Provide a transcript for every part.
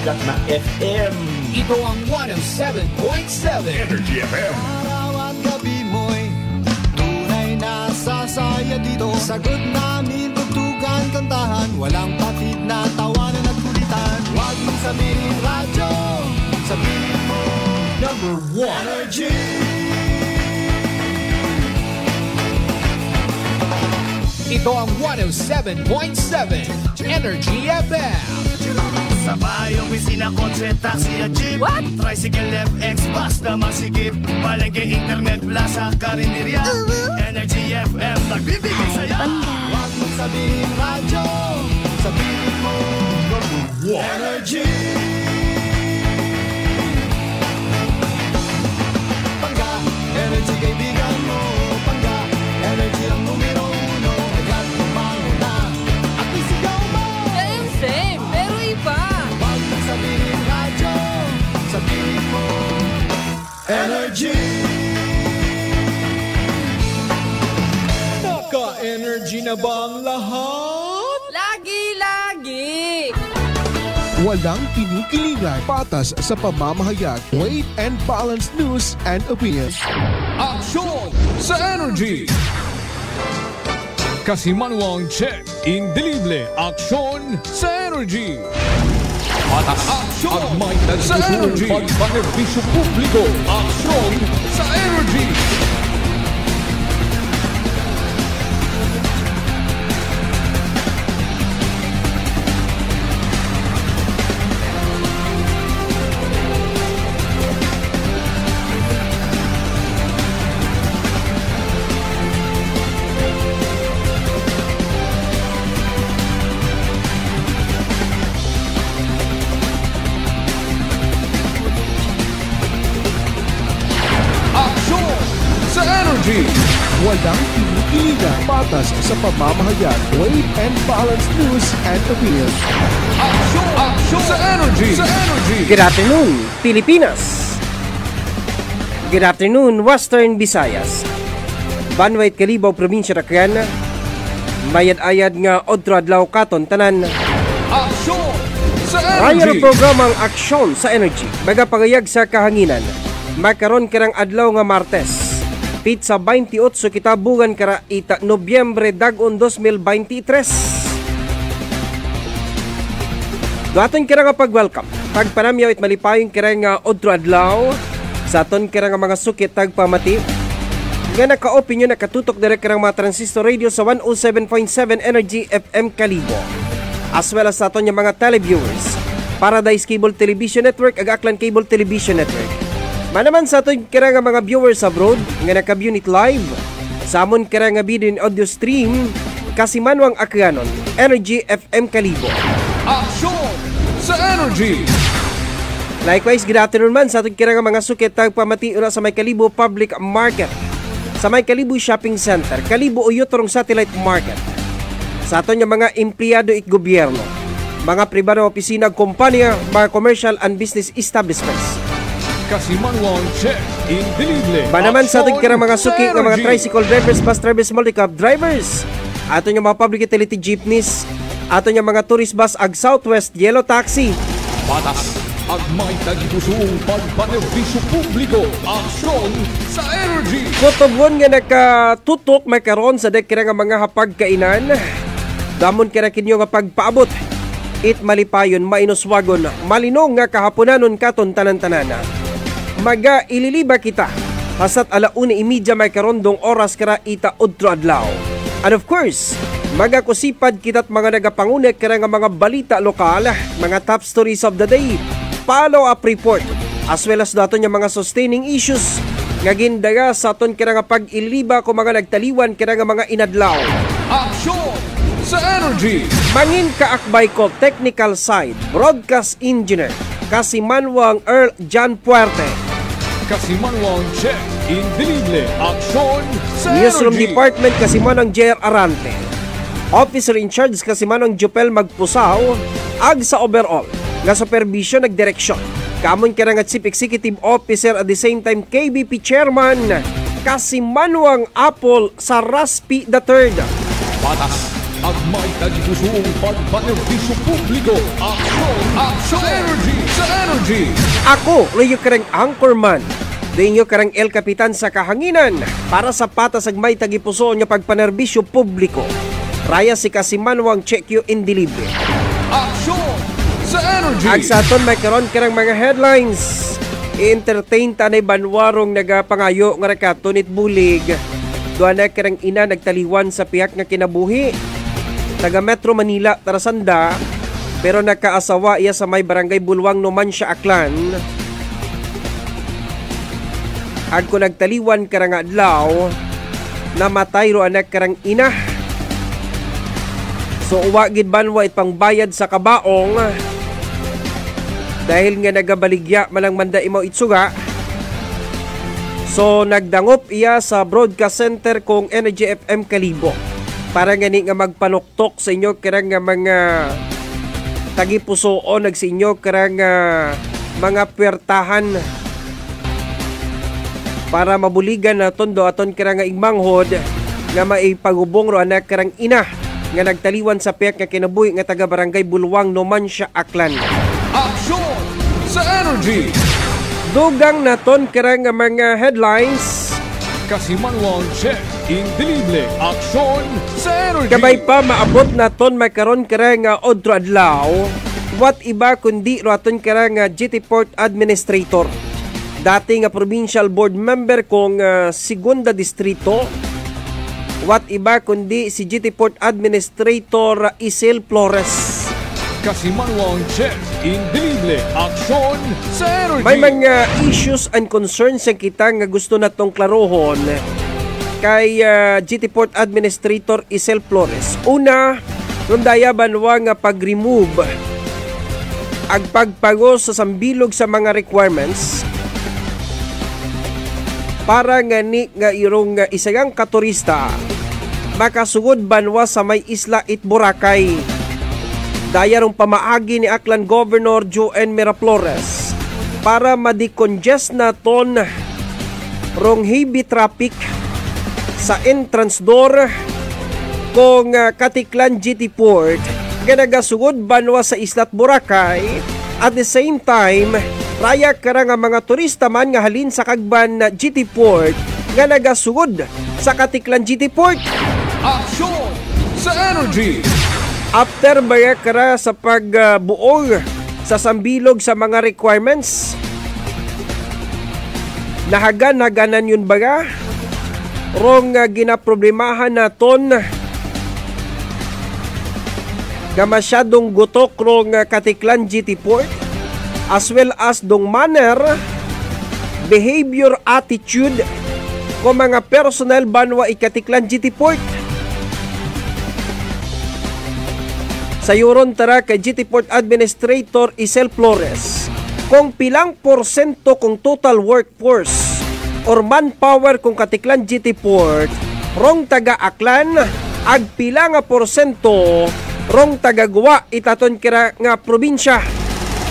sikat na FM. Ito ang 107.7 Energy FM. Araw at gabi mo'y tunay na sasaya dito. Sagot namin, tugtugan, kantahan, walang patid na tawanan at kulitan. Huwag mong sabihin radyo, sabihin mo Number 1 Energy. Ito ang 107.7 Energy FM. Sa bayong pisina, kotse, taxi at jeep. What? Tricycle, FX, basta masikip. Palengke, internet, plaza, karinderya. Energy FM, nagbibigay saya. Huwag mong sabihin radyo, sabihin mo Number 1 Energy. Pangga, energy kaibigan mo. Pangga, energy ang numero uno. Agad tumango na at isigaw mo. Same, pero iba. Huwag mong sabihin radyo, sabihin mo Energy. Naka-energy na ba ang lahat? Lagi-lagi. Walang kinikilingan, patas sa pamamahayag, weight and balanced news and opinions. Aksyon sa Energy! Kasimanwang check, indelible aksyon sa Energy! Patas aksyon sa Energy! Pagpanerbisyo publiko, aksyon sa Energy! Walang kinikilingan, patas sa pamamahayag, weight and balanced news and opinions. Aksyon sa Energy! Good afternoon, Pilipinas. Good afternoon, Western Visayas. Banwait Kalibaw, Probinsya Rakyan. Mayad-ayad nga odro adlaw katon tanan. Aksyon sa Raya Energy! programang Aksyon sa Energy. Magapagayag sa kahanginan. Magkaroon karang adlaw nga Martes. Pizza 28 kitabugan kara ita Nobyembre dagon 2023. Duaton kira nga pag-welcome. Pagpanamyaw it malipayon kira nga odro adlaw. Sa aton kira nga mga sukit tagpamati. Nga naka-opinyon nakatutok direk kira mga transistor radio sa 107.7 Energy FM Kalibo. As well as sa aton yung mga televiewers. Paradise Cable Television Network, Agaklan Cable Television Network. Manaman sa aton kira nga mga viewers abroad nga naka-unit live sa amon kira nga video and audio stream Kasimanwang Akyanon Energy FM Kalibo. Aksyon sa Energy! Likewise, good afternoon man sa aton kira nga mga sukit tagpamati una sa may Kalibo Public Market, sa may Kalibo Shopping Center, Kalibo Uyotorong Satellite Market. Sa aton yung mga empleyado at gobyerno, mga pribadong opisina, kumpanya, mga commercial and business establishments. Kasimanwang check, indelible Banaman sa ating kira mga suki ng mga Energy! tricycle drivers, bus drivers, multi-cab drivers, ato yung mga public utility jeepneys, ato yung mga tourist bus ag Southwest Yellow Taxi. Patas at may tagipusong pagpanerbisyo publiko, aksyon sa Energy! Kutubon nga nakatutok may karon sa dek kira nga mga hapagkainan. Damon kira kinyo nga pagpaabot. It malipayon, mainuswagon, malinong nga kahaponanon katon tanan-tanana. Maga ililiba kita hasat alauna imidya may karondong oras kara ita udro adlaw. And of course, magakusipad kita't mga nagapangunek kara nga mga balita lokal, mga top stories of the day, follow-up report, as well as daton yung mga sustaining issues nga gindaga sa aton kira nga pag-iliba ko mga nagtaliwan kira nga mga inadlaw. Aksyon sa Energy! Mangin kaakbay ko technical side, broadcast engineer, Kasimanwang Earl John Puerte. Kasimanwang check, indelible aksyon sa Newsroom Energy! Department Kasimanwang J.R. Arante. Officer in charge Kasimanwang Jopel Magpusaw. Ag sa overall nga supervision nagdireksyon. Kamon kira nga Chief Executive Officer at the same time KBP Chairman Kasimanwang Apple sa Raspi III. Patas at may tagipusong pagpanerbisyo publiko. Aksyon! Sa Energy! Ako, Rio Karang Anchorman. Dinyo karang El Kapitan sa kahanginan para sa patas ag may tagipuso nga pagpanerbisyo publiko. Raya si Kasimanwang Chekyo Indilible. Aksyon! Sa Energy! Ag sa aton may karon karang mga headlines. I-entertain tanay banwarong nagapangayo nga rakatunit bulig. Doon na karang ina nagtaliwan sa piyak nga kinabuhi. Taga Metro Manila, Tarasanda, pero nagkaasawa iya sa may barangay Bulwang Numancia, Aklan. Ag ko nagtaliwan karang adlaw, namatay ro anak karang ina. So uwa gid banwa itpang bayad sa kabaong dahil nga nagabaligya malang manda imaw itsuga. So nagdangop iya sa broadcast center kong Energy FM Kalibo para gani nga magpanuktok sa inyo karang nga mga tagipusoon sa inyo karang mga puwertahan para mabuligan na tondo aton karang nga igmanghod nga maipagubong ro anak karang ina nga nagtaliwan sa piyak nga kinabuhi nga taga barangay Bulwang Numancia, Aklan. Aksyon! Sa Energy! Dugang naton karang nga mga headlines. Kasimanwang Check Indilible. Aksyon! Sa Energy! Kabay pa maabot naton may karon karang nga odro adlaw. What iba kundi ro aton karang nga GT Port Administrator. Dati nga provincial board member kong Segunda Distrito. What iba kundi si GT Port Administrator Isel Flores. Kasimanwang Check Indilible. Aksyon! Sa Energy! May mga issues and concerns ang kita nga gusto natong klarohon kay GT Port Administrator Isel Flores. Una, rundaya banwa nga pag-remove ag pagpagos sa sambilog sa mga requirements para ngani nga irong isagang katurista makasugod banwa sa may isla it Boracay. Daya rong pamaagi ni Aklan Governor Joen Miraflores para ma-decongest na ton rong heavy traffic sa entrance door kung Katiklan GT Port nga nagasugod banwa sa islat Boracay. At the same time, raya karang mga turista man nga halin sa Kagban GT Port nga nagasugod sa Katiklan GT Port. Aksyon! Sa Energy! After baya kara sa pagbuong sa sambilog sa mga requirements, nahaganan yun baga? Rong ginaproblemahan naton nga masyadong gutok rong Katiklan GT Port as well as dong manner, behavior, attitude ko mga personnel banwa Katiklan GT Port. Sa yuron tara kay GT Port Administrator Isel Flores, kung pilang porsyento kung total workforce or manpower kung Katiklan GT Port, rong taga Aklan, ag pila nga porsyento rong taga Guwa itaton kira nga probinsya.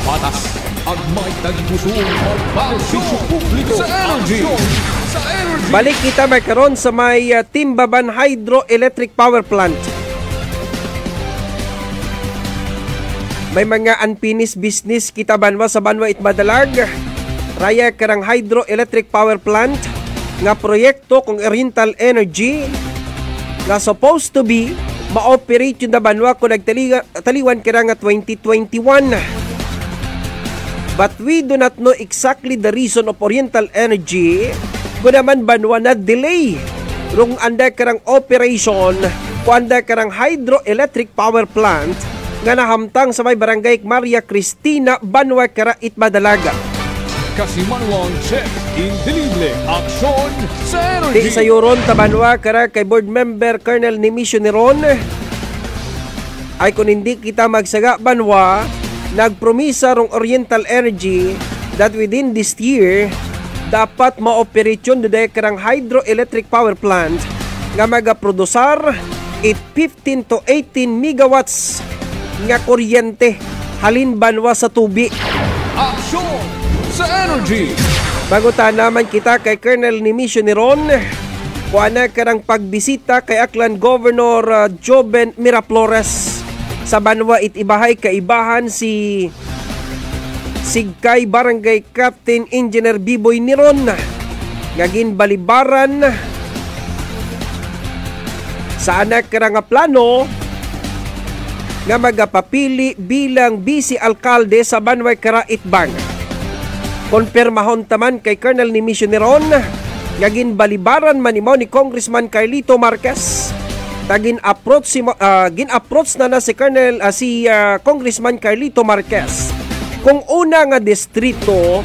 Patas ag may tagipusong pagpanerbisyo publiko. Sa Energy! Sa Energy! Balik kita may karon sa may Timbaban Hydroelectric Power Plant. May mga unfinished business kita banwa sa banwa itmadalag. Raya karang hydroelectric power plant nga proyekto kung Oriental Energy nga supposed to be ma-operate yun na banwa kung nagtaliwan kira nga 2021. But we do not know exactly the reason of Oriental Energy kung naman banwa na delay rung anda karang operation kung anda karang hydroelectric power plant nga nahamtang sa may barangay Maria Cristina, Banwa, Kara, Itmadalaga. Kasimanwang Check Indilible. Aksyon sa Energy! Di sa yuron ta Banwa, Kara, kay board member Colonel Nemesio Neron ay kung hindi kita magsaga Banwa, nagpromisa rong Oriental Energy that within this year dapat ma-operasyon do karang hydroelectric power plant nga magaprodusar 15 to 18 megawatts nga kuryente halin banwa sa tubi. Aksyon sa Energy! Bagutan naman kita kay Colonel Nemesio Neron kuana karang pagbisita kay Aklan Governor Joven Miraflores sa Banwa itibahay kaibahan si Sigkay Barangay Captain Engineer Biboy Niron ngagin balibaran sa anak karang plano nga magapapili bilang vice alkalde sa Banway Kara Itbang. Konpermahon taman kay Colonel Nimisio Niron ngagin balibaran manimaw ni Congressman Carlito Marquez. Tagin approach na si Congressman Carlito Marquez kung una nga distrito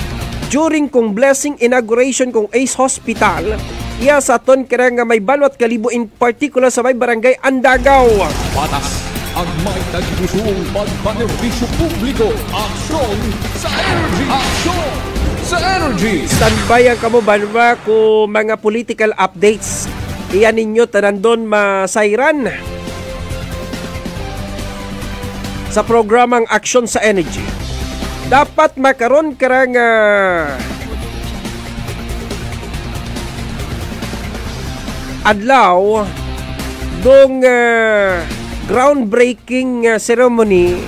during kung blessing inauguration kung Ace Hospital iya sa aton kaya nga may banwat kalibo in particular sa may barangay Andagaw. Patas ang may tagpusong pagpanerbisyo publiko. Aksyon sa energy! Aksyon sa energy! Standby ang kamo banwa kung mga political updates. Iyan ninyo tanandon masayran sa programang Aksyon sa Energy. Dapat makaroon karang adlaw dong groundbreaking ceremony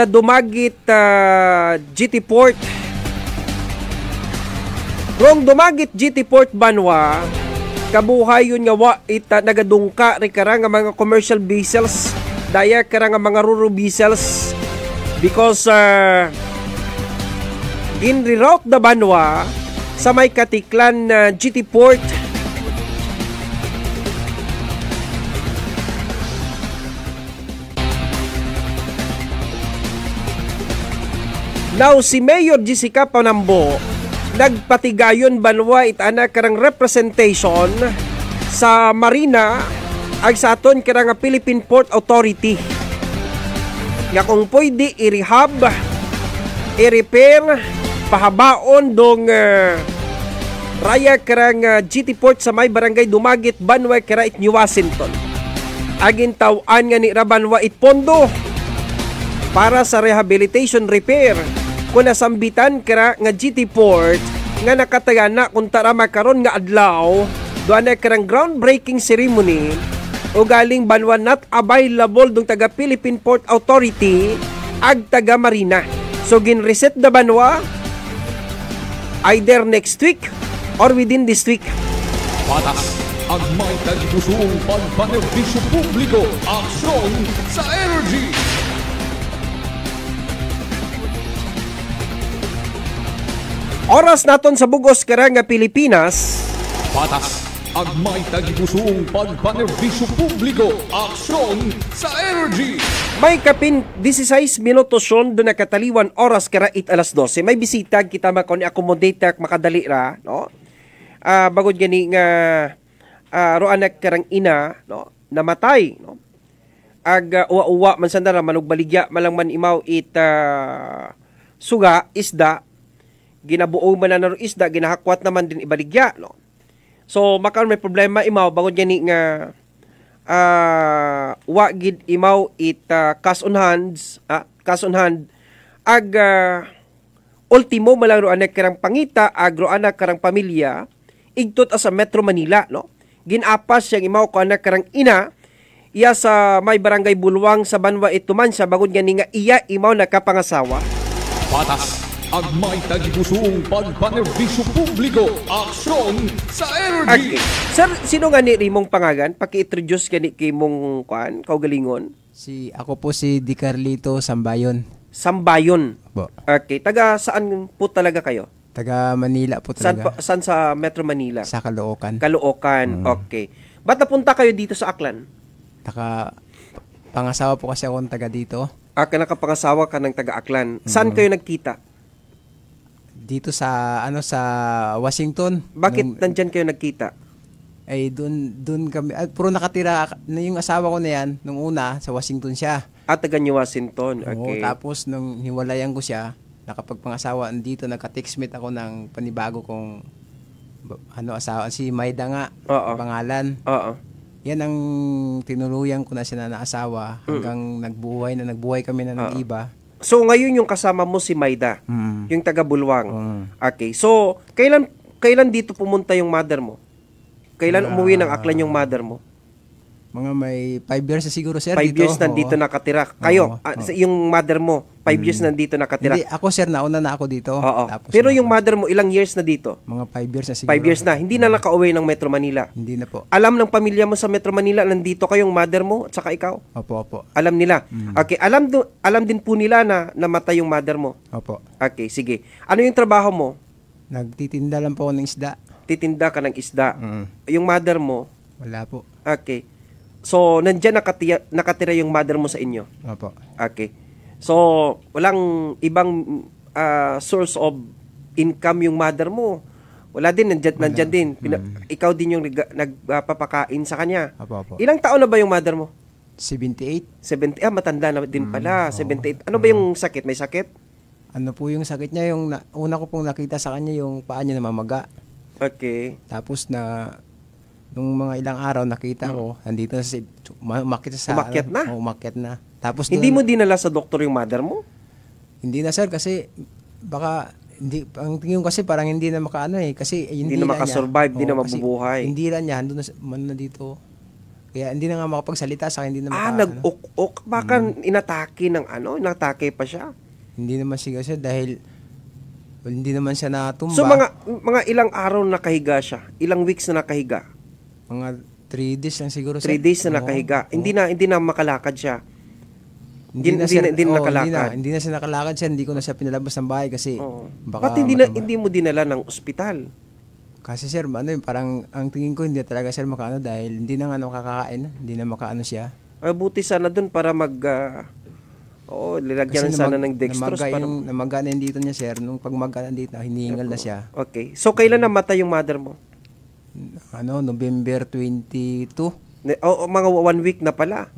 dumagit GT Port. Rong dumagit GT Port Banwa kabuhay yun nga wa nagadungka ri karang mga commercial vessels daya karang mga ruro vessels because in reroute the Banwa sa may katiklan GT Port. Now si Mayor Jessica Panambo nagpatigayon Banwa itana karang representation sa Marina ag sa aton karang Philippine Port Authority nga kung pwede i-rehab, i-repair, pahabaon dong raya karang GT Port sa may barangay Dumagit, Banwa, Karait, New Washington. Agin tawan nga ni Rabanwa itpondo para sa rehabilitation repair kung nasambitan kara nga GT Port nga nakatagana kung tara makaron nga adlaw doon na karang groundbreaking ceremony o galing Banwa not available dong taga Philippine Port Authority ag taga Marina. So gin-reset da Banwa either next week or within this week. Patas ang may tagpusong pagpanerbisyo publiko. Aksyon sa energy! Oras naton sa bugos karang nga Pilipinas. Patas ang may tagpusong pagpanerbisyo publiko. Aksyon sa energy! May kapin 16 minutos yon do nakataliwan oras karait alas 12. May bisita kita makon accommodate ak makadali ra, no? Bagod gani nga roanak karang ina, no? Namatay, no? Ag uwa-uwa man sandara manugbaligya malang man imaw suga isda ginabuo man na isda ginahakwat naman din ibaligya, no? So makaon may problema imaw bagod gani nga wa gid imaw cash on hand ag ultimo malang ro anak karang pangita ag ro anak karang pamilya igtot sa Metro Manila, no? Ginapas yang imaw ko anak karang ina iya sa may barangay Bulwang sa Banwa ituman sa bagod gani nga iya imaw nakapangasawa. Patas ang may tagpusong pagpanerbisyo publiko. Aksyon sa energy! Okay. Sir, sino nga ni rimong pangagan? Paki-introduce gani kay mong kaugalingon. Ako po si Di Carlito Sambayon. Sambayon. Bo. Okay. Taga saan po talaga kayo? Taga Manila po talaga. Saan sa Metro Manila? Sa Caloocan. Caloocan. Okay. Ba't napunta kayo dito sa Aklan? Pangasawa po kasi akong taga dito. Nakapangasawa ka ng taga Aklan. Saan kayo nagkita? Dito sa sa Washington. Bakit nandyan kayo nagkita? Ay doon kami puro nakatira yung asawa ko na yan nung una sa Washington siya. Taga New Washington. Okay. Oo, tapos nung hiwalayan ko siya, nakapagpangasawa dito, nagka-textmate ako ng panibago kong asawa si Maida nga. Pangalan. Oo. Yan ang tinuluyan ko na siya na asawa hanggang nagbuhay kami na ng iba. So ngayon yung kasama mo si Maida, yung taga Bulwang. Okay. So kailan dito pumunta yung mother mo? Kailan umuwi ng Aklan yung mother mo? Mga may 5 years na siguro, sir. 5 years nandito nakatira. Kayo, yung mother mo, 5 years nandito nakatira. Hindi, ako, sir, nauna na ako dito. Oo. Pero yung mother mo, ilang years na dito? Mga 5 years na siguro. 5 years na. Hindi na nakauwi ng Metro Manila. Hindi na po. Alam ng pamilya mo sa Metro Manila, nandito kayong mother mo at saka ikaw? Opo. Alam nila. Okay, alam din po nila na namatay yung mother mo. Opo. Okay, sige. Ano yung trabaho mo? Nagtitinda lang po ako ng isda. Titinda ka ng isda. Yung mother mo? Wala po. Okay. So, nandyan nakatira yung mother mo sa inyo? Opo. Okay. So, walang ibang source of income yung mother mo? Wala din, nandyan din. Ikaw din yung nagpapakain sa kanya? Opo. Ilang taon na ba yung mother mo? 78. Matanda na din pala. 78. Ano ba yung sakit? May sakit? Ano po yung sakit niya? Yung una ko pong nakita sa kanya, yung paa niya namamaga. Okay. Tapos nung mga ilang araw nakita ko, andito na umakyat na. Tapos hindi mo dinala sa doktor yung mother mo? Hindi na, sir, kasi baka hindi, ang tingin ko kasi parang hindi na makaano kasi hindi na makasurvive, hindi na mabubuhay. Hindi na niya, andun na dito. Kaya hindi na nga makapagsalita sa akin, hindi na nag-ok baka inatake inatake pa siya. Hindi naman siya kasi dahil hindi naman siya natumba. So mga ilang araw nakahiga siya? Ilang weeks na nakahiga? Mga 3 days lang siguro, 3 days na nakahiga. Hindi na makalakad siya. Hindi na nakalakad. Hindi na siya nakalakad siya. Hindi ko na siya pinalabas ng bahay kasi baka hindi mo dinala ng ospital? Kasi, sir, parang ang tingin ko hindi talaga sir makaano dahil hindi na nga makakain. Hindi na makaano siya. Buti sana doon para lilagyan sana ng dextrose. Namaga na dito niya, sir. Nung pagmaga na dito, hinihingal na siya. Okay. So, kailan namatay yung mother mo? November 22. Mga 1 week na pala.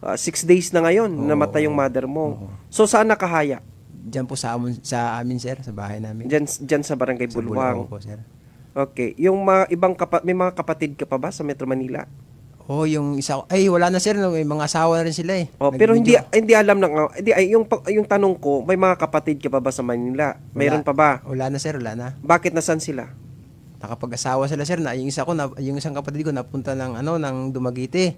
6 days na ngayon, namatay yung mother mo. So, saan nakahaya? Diyan po sa amin, sir, sa bahay namin. Diyan sa Barangay Bulwang. Po, sir. Okay. Yung mga ibang may mga kapatid ka pa ba sa Metro Manila? Yung isa wala na, sir, may mga asawa na rin sila eh. Pero hindi alam yung tanong ko, may mga kapatid ka pa ba sa Manila? Mayroon pa ba? Wala na, sir, wala na. Bakit nasan sila? Nakapag-asawa sila, sir, na yung isang kapatid ko napunta ng Dumaguete.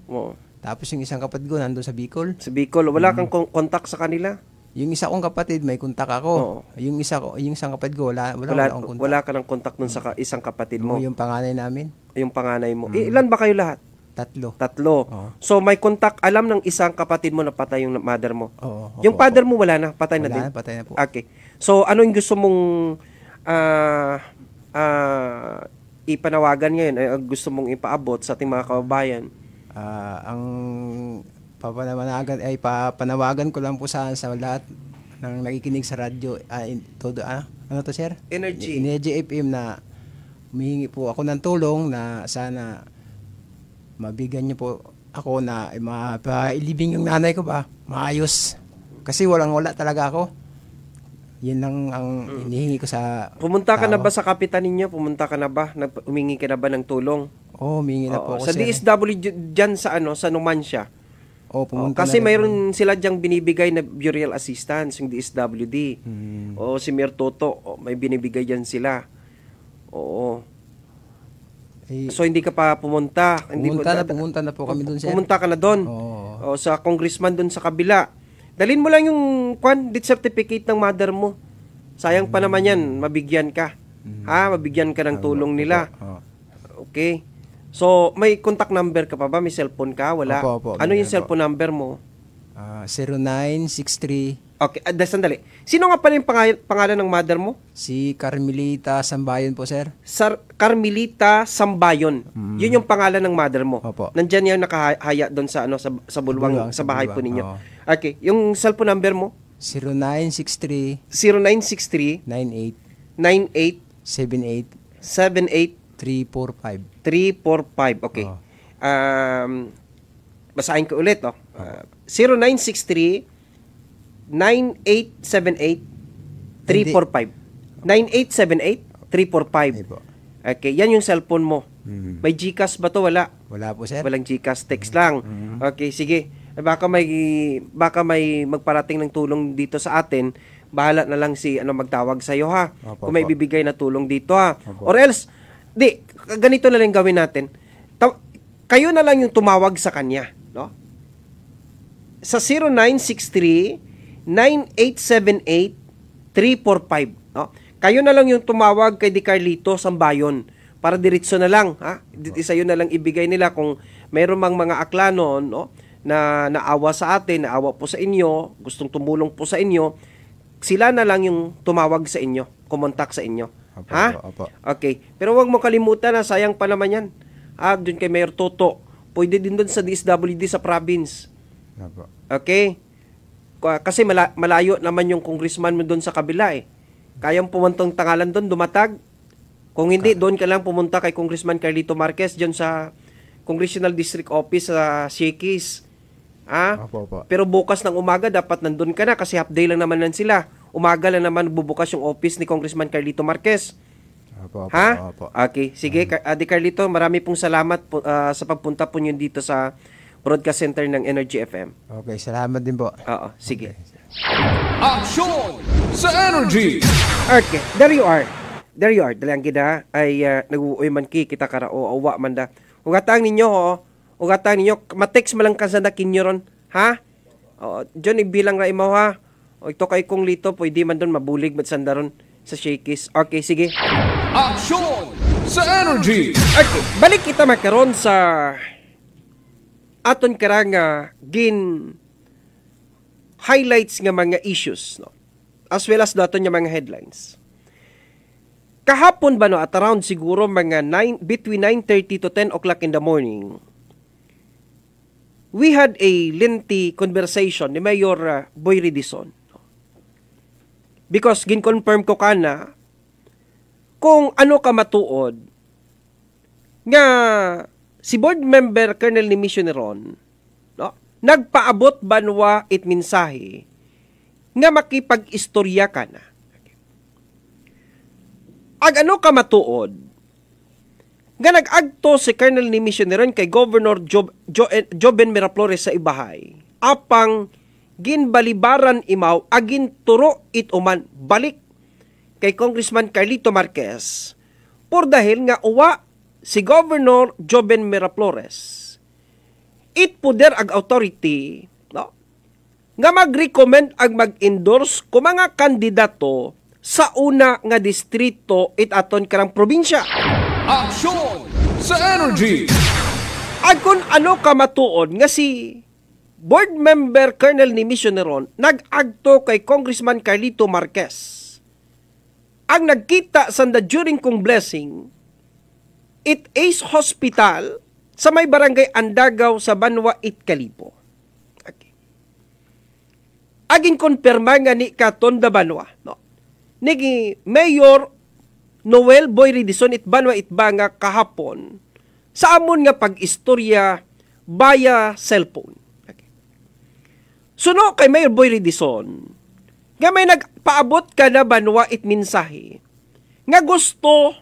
Tapos yung isang kapatid ko nandoon sa Bicol. Sa Bicol, wala kang kontak sa kanila? Yung isa kong kapatid may kontak ako. Yung isang kapatid ko wala akong kontak. Wala ka ng kontak nun sa isang kapatid mo. Yung panganay namin. Yung panganay mo. Ilan ba kayo lahat? 3. So may kontak, alam ng isang kapatid mo na patay yung mother mo. Yung father mo wala na, patay na din. Patay na po. Okay. So ano yung gusto mong ipanawagan ngayon? Gusto mong ipaabot sa ating mga kababayan? Ang papanawagan ko lang po sa lahat ng nakikinig sa radyo, ano to, sir? Energy FM, na humihingi po ako ng tulong na sana mabigyan niyo po ako na mapailibing yung nanay ko ba maayos, kasi wala talaga ako. Yun lang ang hinihingi ko sa Pumunta ka na ba sa kapitan ninyo? Pumunta ka na ba? Humingi ka na ba ng tulong? Humingi na po ako, sa DSWD dyan sa Numancia. Pumunta kasi na mayroon sila dyang binibigay na burial assistance, yung DSWD. Si Mayor Toto, may binibigay dyan sila. So hindi ka pa pumunta? Pumunta na po kami doon, sir. Pumunta ka na doon? Sa congressman doon sa kabila. Dalhin mo lang yung death certificate ng mother mo. Sayang pa naman yan, mabigyan ka. Mabigyan ka ng tulong nila. Okay. So, may contact number ka pa ba? May cellphone ka? Wala? Opo, ano yung cellphone number mo? 0963. Okay, sandali. Sino nga pala yung pangalan ng mother mo? Si Carmelita Sambayon po, sir. Carmelita Sambayon. Yun yung pangalan ng mother mo. Opo. Nandyan yung nakahaya doon sa Bulwang, sa bahay po ninyo. Okay, yung cellphone number mo? 0963 98 78 345. Okay. Basahin ko ulit. 0963 9878 345. 9878 345. Okay, yan yung cellphone mo. May GCash ba to? Wala. Wala po, sir. Walang GCash, text lang. Okay, sige. Baka may magparating ng tulong dito sa atin. Bahala na lang magtawag sa iyo, ha. Kung may bibigay na tulong dito, ha. Or else ganito na lang gawin natin. Kayo na lang yung tumawag sa kanya, no? Sa 0963-9878-345, no? Kayo na lang yung tumawag kay Di Carlito Sambayon para diretso na lang, ha? Isa yun na lang ibigay nila kung mayroon mang mga aklanon, no? Na naawa sa atin, naawa po sa inyo, gustong tumulong po sa inyo, sila na lang yung tumawag sa inyo, kumontak sa inyo. Opo, ha? opo. Okay. Pero wag mo kalimutan na sayang pa naman yan. Doon kay Mayor Toto. Pwede din doon sa DSWD sa province. Opo. Okay? Kasi malayo naman yung congressman mo doon sa kabila eh. Kayang pumuntang tangalan doon, dumatag. Kung hindi, doon ka lang pumunta kay Congressman Carlito Marquez dyan sa Congressional District Office sa Shakey's. Opo. Pero bukas ng umaga, dapat nandun ka na kasi half day lang naman sila. Umaga lang naman bubukas yung office ni Congressman Carlito Marquez. Opo. Okay, sige. Di Carlito, marami pong salamat po, sa pagpunta po nyo dito sa Broadcast Center ng Energy FM. Okay, salamat din po. Oo, sige. Aksyon sa Energy! Okay, there you are. Dalang gida ay nag-uoy man kita kara o awa man da. Ugatang ninyo matext malang kasadakin nyo ron, ha? Diyon ibilang ra imaw ha. O ito kay kong lito, pwede man doon mabulig matsandaron sa Shakey's. Okay, sige. Aksyon sa Energy! Okay, balik kita makaron sa aton karang highlights nga mga issues, no? As well as daton nga mga headlines. Kahapon ba no, at around siguro mga between 9:30 to 10 o'clock in the morning, we had a lengthy conversation ni Mayor Boy Ridison. Because gin-confirm ko kana kung ano ka matuod nga si board member Colonel Nemesio Neron, no, nagpaabot banwa it mensahe nga makipag-istorya ka na. Ag ano ka matuod nga nag-agto si Colonel Nemesio Neron kay Governor Joben Miraflores sa Ibahay apang ginbalibaran imaw agin turo ituman balik kay Congressman Carlito Marquez por dahil nga uwa si Governor Joben Miraflores it puder ag authority, no, nga mag-recommend ag mag-endorse ko mga kandidato sa una nga distrito it aton karang probinsya. Aksyon sa Energy! Agkon ano ka matuod nga si board member Colonel Nemesio Neron nag-agto kay Congressman Carlito Marquez. Ang nagkita sanda during kong blessing it Ace Hospital sa may barangay Andagaw sa Banwa it Kalipo. Okay. Aging konperma nga ni Katonda Banwa, no? Nigi Mayor Noel Boy Ridison it Banwa it Banga kahapon sa amon nga pag-istorya via cellphone. Okay. Suno kay Mayor Boy Ridison nga may nagpaabot ka na Banwa it mensahe nga gusto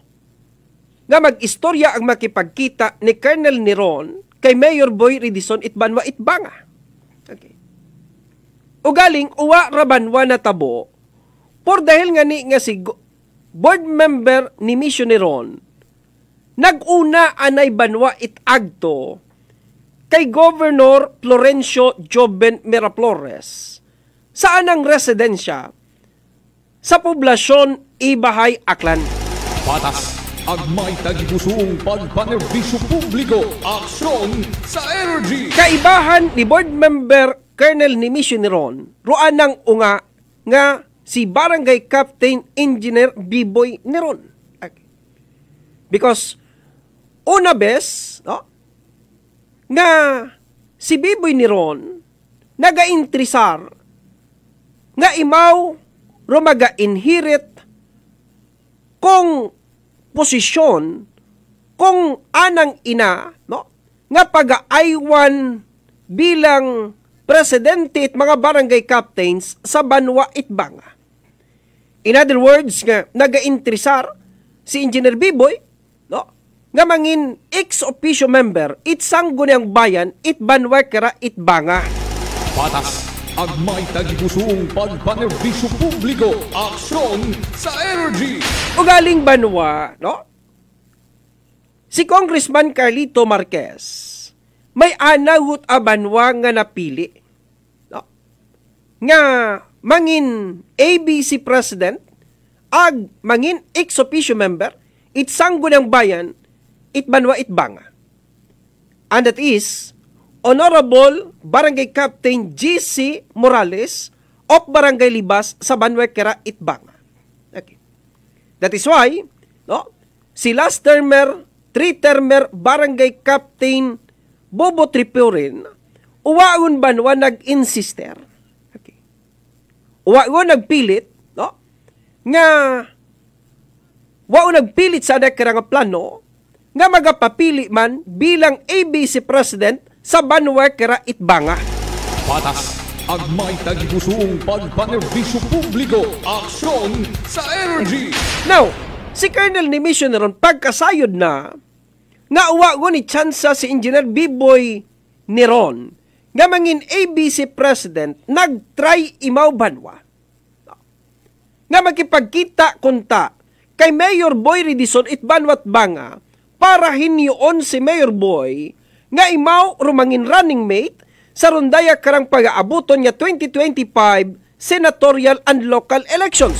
nga mag-istorya ang makipagkita ni Colonel Neron kay Mayor Boy Ridison it Banwa it Banga. Okay. Ugaling uwa ra Banwa na tabo por dahil nga ni nga si board member ni Nemesio Neron nag-una anay Banwa it agto kay Governor Florencio Joben Miraflores saan ang residensya sa poblasyon Ibahay, Aklan. Patas ang may tagipusong pagpanerbisyo publiko. Aksyon sa Energy! Kaibahan ni board member Colonel Nemesio Neron ruan ng unga nga si Barangay Captain Engineer Biboy Neron. Okay. Because una bes, no, nga si Biboy Neron naga-intrisar nga imaw rumaga-inherit kung posisyon kung anang ina, no, nga pag-aaywan bilang presidente at mga barangay captains sa Banwa it Banga. In other words, nga naga-intrisar si Engineer Biboy, no, nga mangin ex-officio member it Sangguniang Bayan it Banwa kara it Banga. Patas ang may tagipusong pagpanerbisyo publiko. Aksyon sa Energy! Ugaling Banwa, no, si Congressman Carlito Marquez may anagot a banwa nga napili. No? Nga mangin ABC President ag mangin ex officio member itsanggo ng bayan it banwa it banga. And that is Honorable Barangay Captain GC Morales of Barangay Libas sa Banwa Kera Itbanga. Okay. That is why, no, si last termer, 3-termer Barangay Captain Bobo Tripurin, uwaon banwa nag-insister. Okay. Uwaon nagpilit, no, nga uwaon nagpilit sa kera nga plano nga magapapili man bilang ABC President sa Banwa Kera Itbanga. Patas ang may tagipusong pagpanerbisyo publiko, aksyon sa energy. Now, si Colonel Nemesio Neron pagkasayod na nga uwago ni tsansa si Engineer Biboy Neron nga mangin ABC President nagtry imaw Banwa. Nga magkipagkita kunta kay Mayor Boy Ridison Itbanwat Banga para hinyoon si Mayor Boy nga imaw rumangin running mate sa rondaya karang pag-aabuton niya 2025 senatorial and local elections.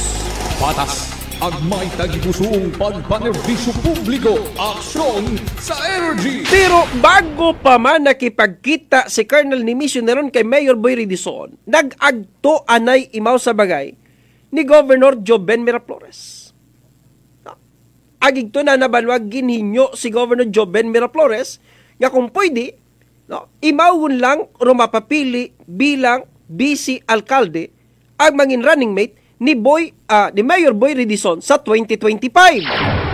Patas ang may tagipusong pagpanerbisyo publiko, aksyon sa energy. Pero bago pa man nakipagkita si Colonel Nemesio Neron kay Mayor Boy Ridison, nag-agto anay imaw sa bagay ni Governor Joben Miraflores. Agigto na nabanwag ginhinyo si Governor Joben Miraflores nga kung pwede, no, imawon lang rumapapili bilang vice alkalde ang mangin running mate ni Mayor Boy Ridison sa 2025.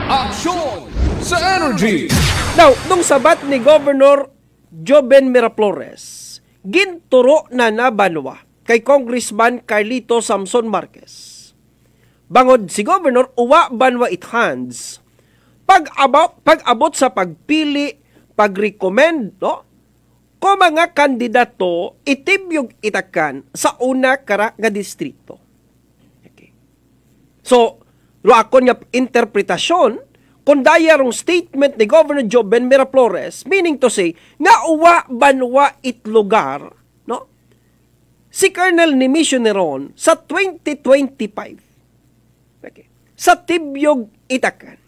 Aksyon sa energy. Now, nung sabat ni Governor Joben Miraflores, ginturo na Banwa kay Congressman Carlito Samson Marquez. Bangod si Governor uwa Banwa it hands pag-abot sa pagpili pag-recommend, no, ko mga kandidato itibyog itakan sa una kara nga distrito. Okay. So, lo ako niya interpretasyon kung dayarong statement ni Governor Joben Miraflores, meaning to say, nga uwa Banwa it lugar, no, si Colonel Nemesio Neron sa 2025. Okay. Sa tibyog itakan.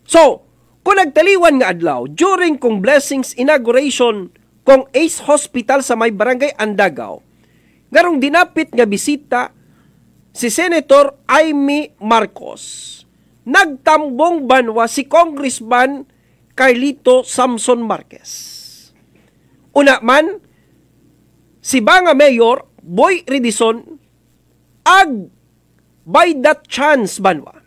So, kung nagtaliwan nga adlaw, during kong blessings inauguration kong Ace Hospital sa may barangay Andagaw, garong dinapit nga bisita si Senator Amy Marcos, nagtambong Banwa si Congressman Carlito Samson Marquez. Una man, si Banga Mayor Boy Ridison ag by that chance Banwa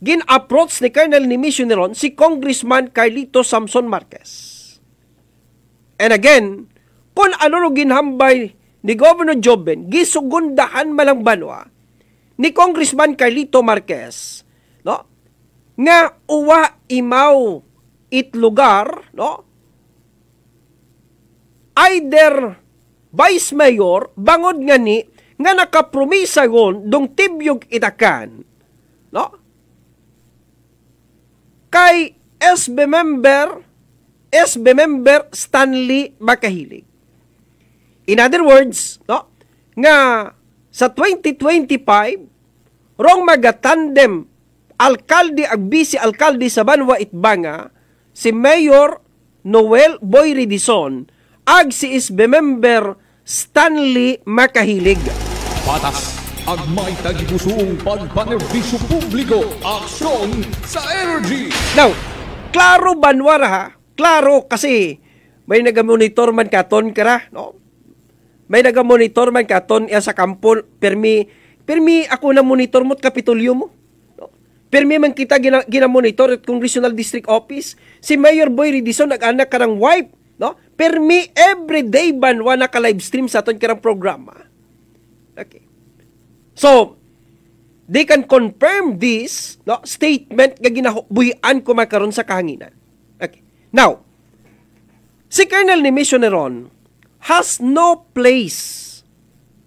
gin-approach ni Colonel Nemesio Neron si Congressman Carlito Samson Marquez. And again, kung ano ro ginhambay ni Governor Joben, gisugundahan malang Banwa ni Congressman Carlito Marquez, no, nga uwa imaw it lugar, no, either Vice Mayor, bangod nga ni, nga nakapromisa gon dong tibyog itakan, no, kay SB member Stanley Makahilig. In other words, no, nga sa 2025 rong magatandem alkalde ag vice alkalde sa Banwa Itbanga si Mayor Noel Boy Ridison ag si SB member Stanley Makahilig. Patas ang may tagipusong pagpanerbisyo publiko, aksyon sa energy. Now, klaro Banwa ha? Klaro kasi may nagamonitor man katon kara, no? May nagamonitor man katon sa kampo, permi ako na monitor mo't kapitulyo mo. No? Permi man kita ginamonitor at Congressional District Office, si Mayor Boy Ridison nag-anak karang wife, no? Permi everyday Banwa naka-live stream sa aton karang programa. Okay. So, they can confirm this, no, statement nga ginabuhian ko makaroon sa kahanginan. Okay. Now, si Colonel Nemesio Neron has no place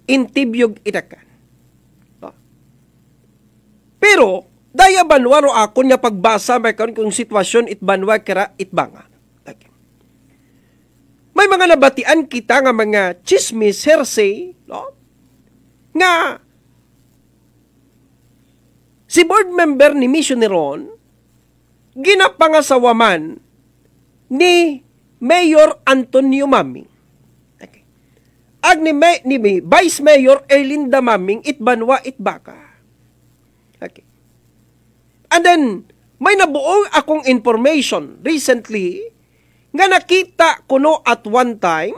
in Tibyog Itakan. No? Pero, Daya banwa ro ako nga pagbasa may karon kung sitwasyon banwa kara itbanga. Okay. May mga nabatian kita nga mga chismis hearsay, no? Nga si board member ni Missioneron ginapangasawaman ni Mayor Antonio Maming. Okay. Ag ni Vice Mayor Erlinda Maming itbanwa itbaka. Okay. And then, may nabuong akong information recently nga nakita kuno at one time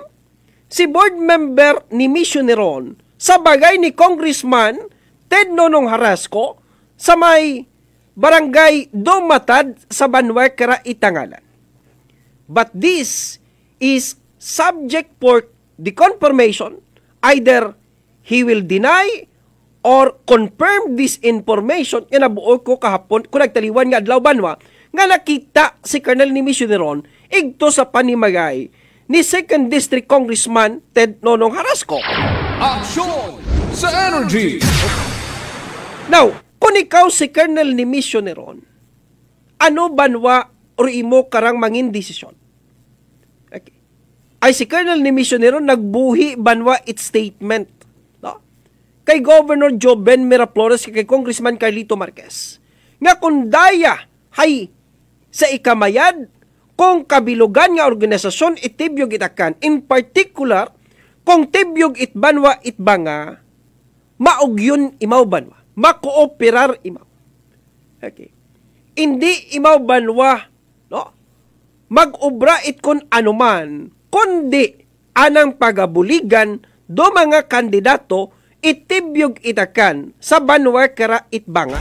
si board member ni Missioneron sa bagay ni Congressman Ted Nonong Harasco sa may barangay Dumatad sa Banwa Kara Itangalan. But this is subject for the confirmation. Either he will deny or confirm this information. Yan nabuo ko kahapon kung nagtaliwan nga adlaw banwa nga nakita si Colonel ni Missioneron igto sa panimagay ni 2nd District Congressman Ted Nonong Harasco. Action sa Energy! Now, kung ikaw si Colonel ni Missioneron, ano banwa o imo karang mangin desisyon? Okay. Ay si Colonel ni Missioneron nagbuhi banwa its statement, no? Kay Governor Joben Miraflores kay Congressman Carlito Marquez nga kung daya hay sa ikamayad kung kabilugan nga organisasyon itibyog itakan, in particular kung tibyog itbanwa itbanga maugyon imaw banwa, makooperar imaw. Okay. Hindi imaw banwa, no? Mag-obra it kun anuman, kundi anang pagabuligan do mga kandidato itibyog itakan sa banwa kara itbanga.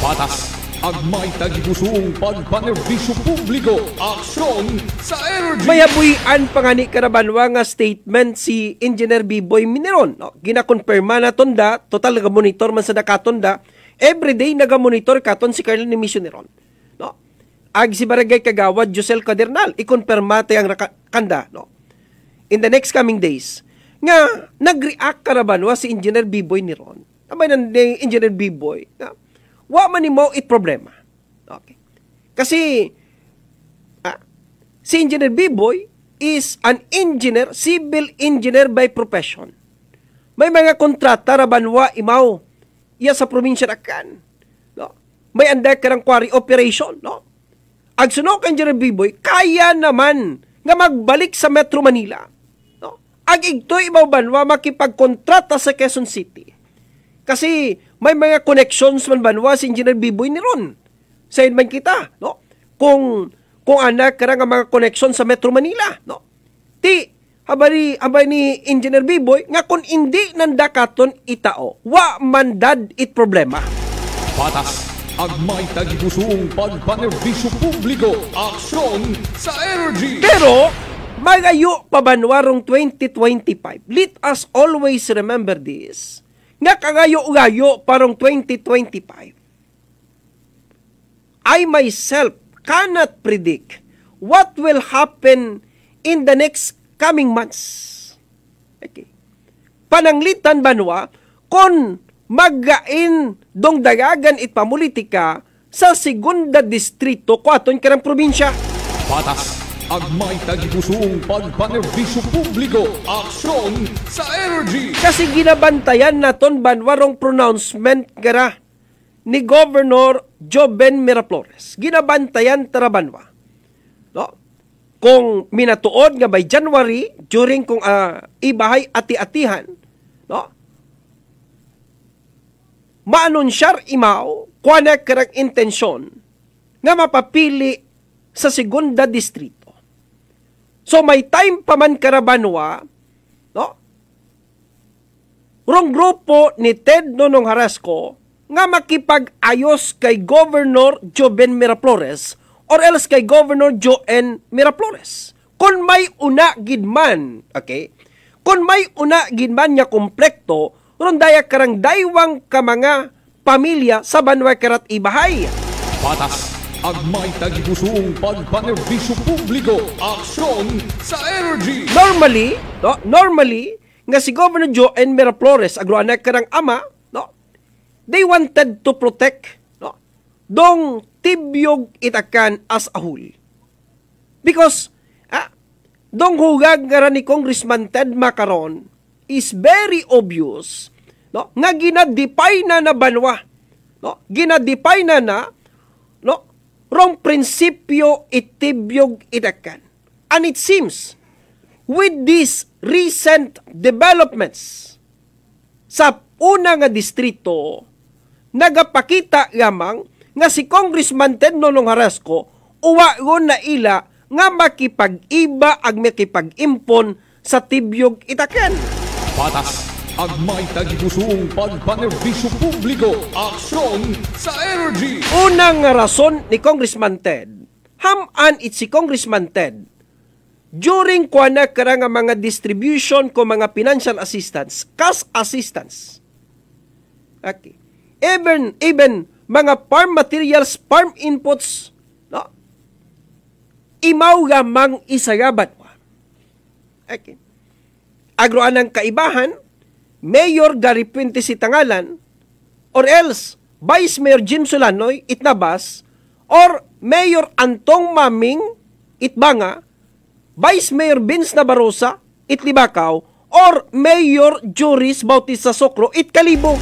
Patas agmay tagibusong pagpanerbisyo publiko. Aksyon sa Energy! Mayabuyan pa nga ni karabanwa nga statement si Engineer Biboy Mineron. No? Ginakonfirma na tonda, total nagamonitor man sa nakatonda, everyday nagamonitor katon si Colonel ni Missioneron. No? Ag si Barangay Kagawad, Josel Cadernal, ikonfirma tayang kanda. No? In the next coming days, nga nag-react karabanwa si Engineer Biboy Mineron. Tamay na ni Engineer Biboy, nga, wa man mo it problema. Okay. Kasi si Engineer Biboy is an engineer, civil engineer by profession. May mga kontrata rabanwa imaw iya sa probinsya Acan. No? May anday karang quarry operation, no? Ag sunok Engineer Biboy kaya naman nga magbalik sa Metro Manila. No? Ag igtoy imaw banwa makipagkontrata sa Quezon City. Kasi may mga connections man banwa si Engineer Biboy ni Ron. Sayin man kita, no? Kung anak karang mga connection sa Metro Manila, no? Ti habari ni Engineer Biboy nga kung hindi nandakaton itao, wa mandad it problema. Patas agmay tagibusong pagpanerbisyo publiko. Aksyon sa Energy! Pero magayo pa banwarong 2025. Let us always remember this. Nga kagayo-gayo parang 2025. I myself cannot predict what will happen in the next coming months. Okay. Pananglitan banwa kung maggain dong dagagan itpamulitika sa segunda distrito ko aton karang probinsya. Patas agmay tagibusong pagpanerbisyo publiko. Aksyon sa Energy! Kasi ginabantayan naton banwarong pronouncement gara ni Governor Joben Miraflores. Ginabantayan tarabanwa. No? Kung minatuod nga by January, during kung ibahay ati-atihan, no? Maanunsyar imaw, kuwana karang intensyon nga mapapili sa segunda distrito. So may time pa man karabanwa, no? Rong grupo ni Ted Nonong Harasco nga makipag-ayos kay Governor Joben Miraflores or else kay Governor Joen Miraflores. Kung may una gidman, okay? Kung may una gidman nga komplekto, ron daya karang daywang ka mga pamilya sa banwa karat ibahay. Patas agmay tagibusong pagpanerbisyo publiko. Aksyon sa Energy! Normally, nga si Governor Joen Miraflores, agroanak karang ama, no? They wanted to protect, no? dong tibyog itakan as a whole. Because dong hugag nga ni Congressman Ted Macaron is very obvious, no, nga ginadipay na banwa, no, ginadipay na no, wrong prinsipyo itibyog itakan. And it seems with these recent developments sa una nga distrito, nagapakita lamang nga si Congressman Ted Nonong Harasco uwagon na ila nga makipag-iba ag makipag-impon sa tibyog itakan. Patas ang may tagipusong pagpanerbisyo publiko, aksyon sa energy. Unang rason ni Congressman Ted, haman it si Congressman Ted, during kuana karang mga distribution ko mga financial assistance, cash assistance. Okay. Even mga farm materials, farm inputs, no? Imaw gamang isagabat. Okay. Agroan ng kaibahan, Mayor Gary Puente si Tangalan, or else Vice Mayor Jim Solanoy itnabas, or Mayor Antong Maming itbanga, Vice Mayor Vince Nabarosa itlibakaw, or Mayor Joris Bautista Socro itkalibo.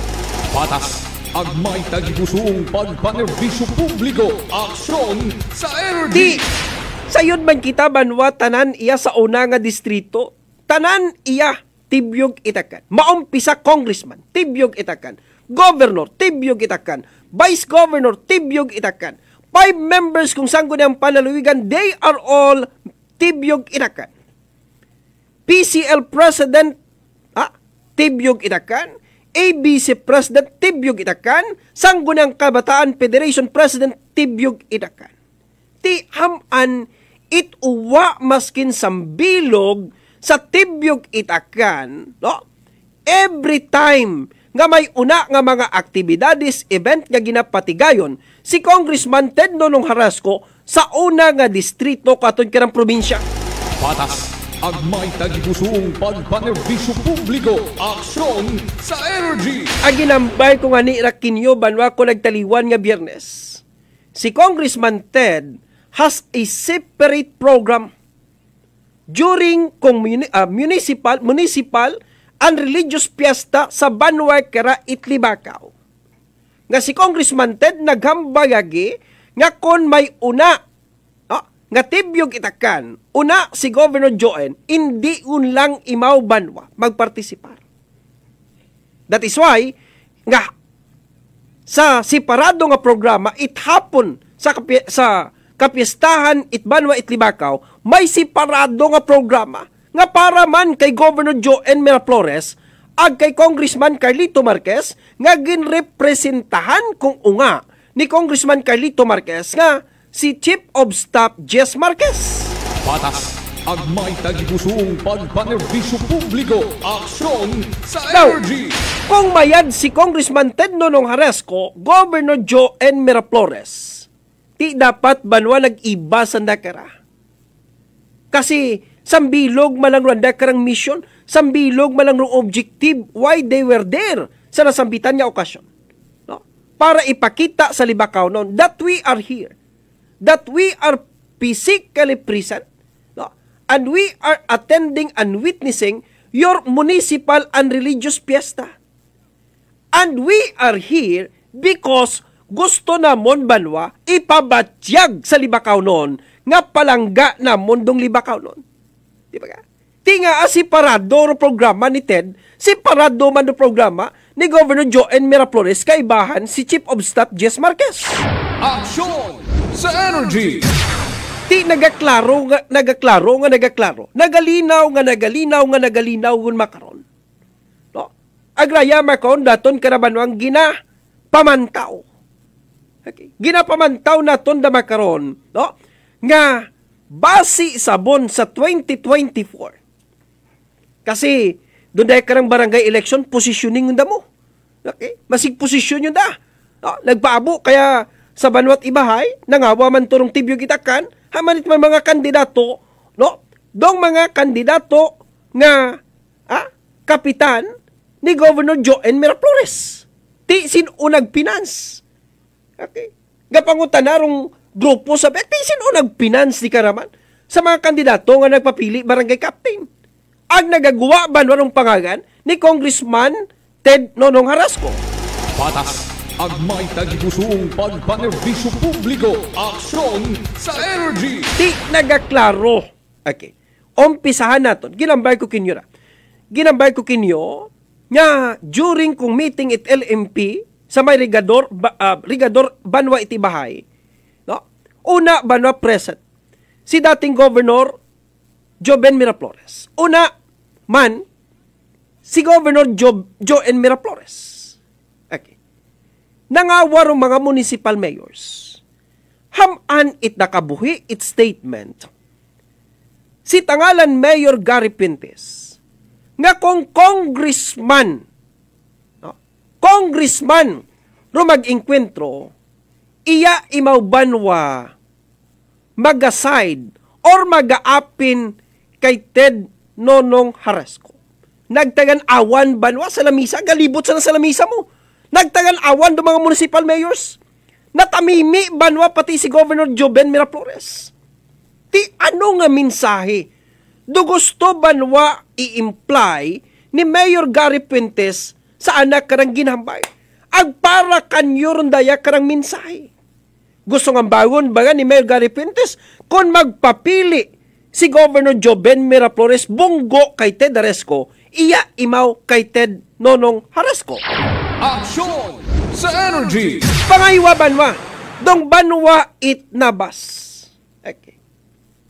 Patas ang may tagipusong pagpanerbisyo publiko, aksyon sa energy. Sayod man kita banwa tanan iya sa una nga distrito, tanan iya tibyog itakan. Maumpisa congressman, tibyog itakan. Governor, tibyog itakan. Vice Governor, tibyog itakan. 5 members kung saan ko niyang panaluwigan, they are all tibyog itakan. PCL President, tibyog itakan. ABC President, tibyog itakan. Sanggunang Kabataan Federation President, tibyog itakan. Ti haman it uwa maskin sambilog sa tibyog itakan, no? Every time nga may una nga mga aktibidades, event nga ginapatigayon si Congressman Ted Nonong Harasco sa una nga distrito katon kirang probinsya. Patas ang may tagipusong pagpanerbisyo publiko, aksyon sa energy. Ang ginambay ko nga ni Rakinyo banwa ko nagtaliwan nga Biyernes. Si Congressman Ted has a separate program during municipal and religious fiesta sa Banway Kara Itlibakaw. Nga si Congressman Ted naghambayagi nga kon may una nga tibyog itakan, una si Governor Joen, hindi unlang imaw banwa magpartisipar. That is why, nga sa separado nga programa, hapon sa kapiestahan Banwa Itlibakaw, may separado nga programa nga para man kay Governor Joen Miraflores ag kay Congressman Carlito Marquez nga ginrepresentahan kung unga ni Congressman Carlito Marquez nga si Chief of Staff Jess Marquez. Patas ang may tagipusong pagpanerbisyo publiko, aksyon sa energy. Kung mayad si Congressman Ted Nonong Harasco, Governor Joen Miraflores, ti dapat banwa nag-iba sa nakara. Kasi sambilog malang randa karang mission, sambilog malang rong objective why they were there sa nasambitan niya okasyon. No? Para ipakita sa Libakaw noon that we are here, that we are physically present, no? And we are attending and witnessing your municipal and religious fiesta. And we are here because gusto namon banwa ipabatyag sa Libakaw noon nga palangga namon dong Libakaw noon. Di ba ka? Tinga si parado no programa ni Ted, si parado man no programa ni Governor Joen Miraflores kaibahan si Chief of Staff Jess Marquez. Aksyon sa energy. Ti nagaklaro. Nagalinaw ngun makaron. No? Agraya makaron daton karabanwang gina pamantaw. Okay. Ginapamantaw naton da makaron, no? Nga base sabon sa 2024. Kasi doon dahil karang barangay election, positioning yun da mo. Okay? Masig posisyon yun da. No? Nagpaabo, kaya sa Banwat Ibahay, nangawa man turong tibyog itakan, hamanit man mga kandidato, no? Dong mga kandidato nga kapitan ni Governor Joen Miraflores. Ti sinunag finance. Okay? Gapangutan na rong grupo sa sino nagfinance ni Karaman sa mga kandidato nga nagpapili barangay captain. Ang nagagawa ba warong pangagan ni Congressman Ted Nonong Harasco. Patas ang may tagipusong pagpanerbisyo publiko. Aksyon sa energy. Di nagaklaro. Okay. Umpisahan naton. Ginambay ko kinyo na. Ginambay ko kinyo nga during kong meeting at LMP sa may Rigador Banwa Itibahay. No? Una, Banwa present. Si dating Governor Joben Miraflores. Una man, si Governor Joen Miraflores. Okay. Nangawarong mga municipal mayors. Haman it nakabuhi it statement. Si tangalan Mayor Gary Pintes nga kung congressman, no? Congressman rumag-inkwentro, iya imaw banwa mag-aside or mag-aapin kay Ted Nonong Harasco. Nagtagan awan banwa sa lamisa, galibot sa lamisa mo. Nagtagan awan do mga municipal mayors. Natamimi banwa pati si Governor Joben Miraflores. Ti ano nga mensahe do gusto banwa i-imply ni Mayor Gary Pintes sa anak karang ginhambay? Agpara kanyo ron daya karang mensahe. Gusto nga bagon ba ni Mayor Gary Pintes kung magpapili si Governor Joben Miraflores bunggo kay Ted Harasco, iya imaw kay Ted Nonong Harasco. Aksyon sa energy. Pangaywa banwa, dong banwa it nabas. Okay.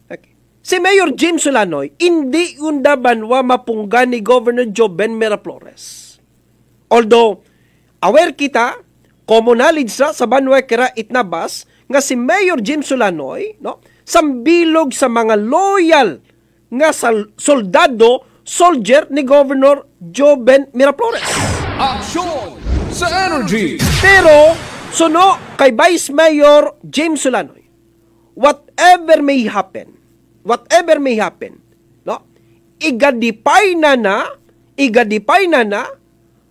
Okay. Si Mayor James Solanoy, hindi unda banwa mapunggan ni Governor Joben Miraflores. Although, aware kita, common knowledge sa banwa kira it nabas, nga si Mayor James Solanoy, no, sambilog sa mga loyal nga soldier ni Governor Joben Miraflores. Aksyon sa energy. Pero, suno kay Vice Mayor James Solanoy, whatever may happen, no, igadipay na,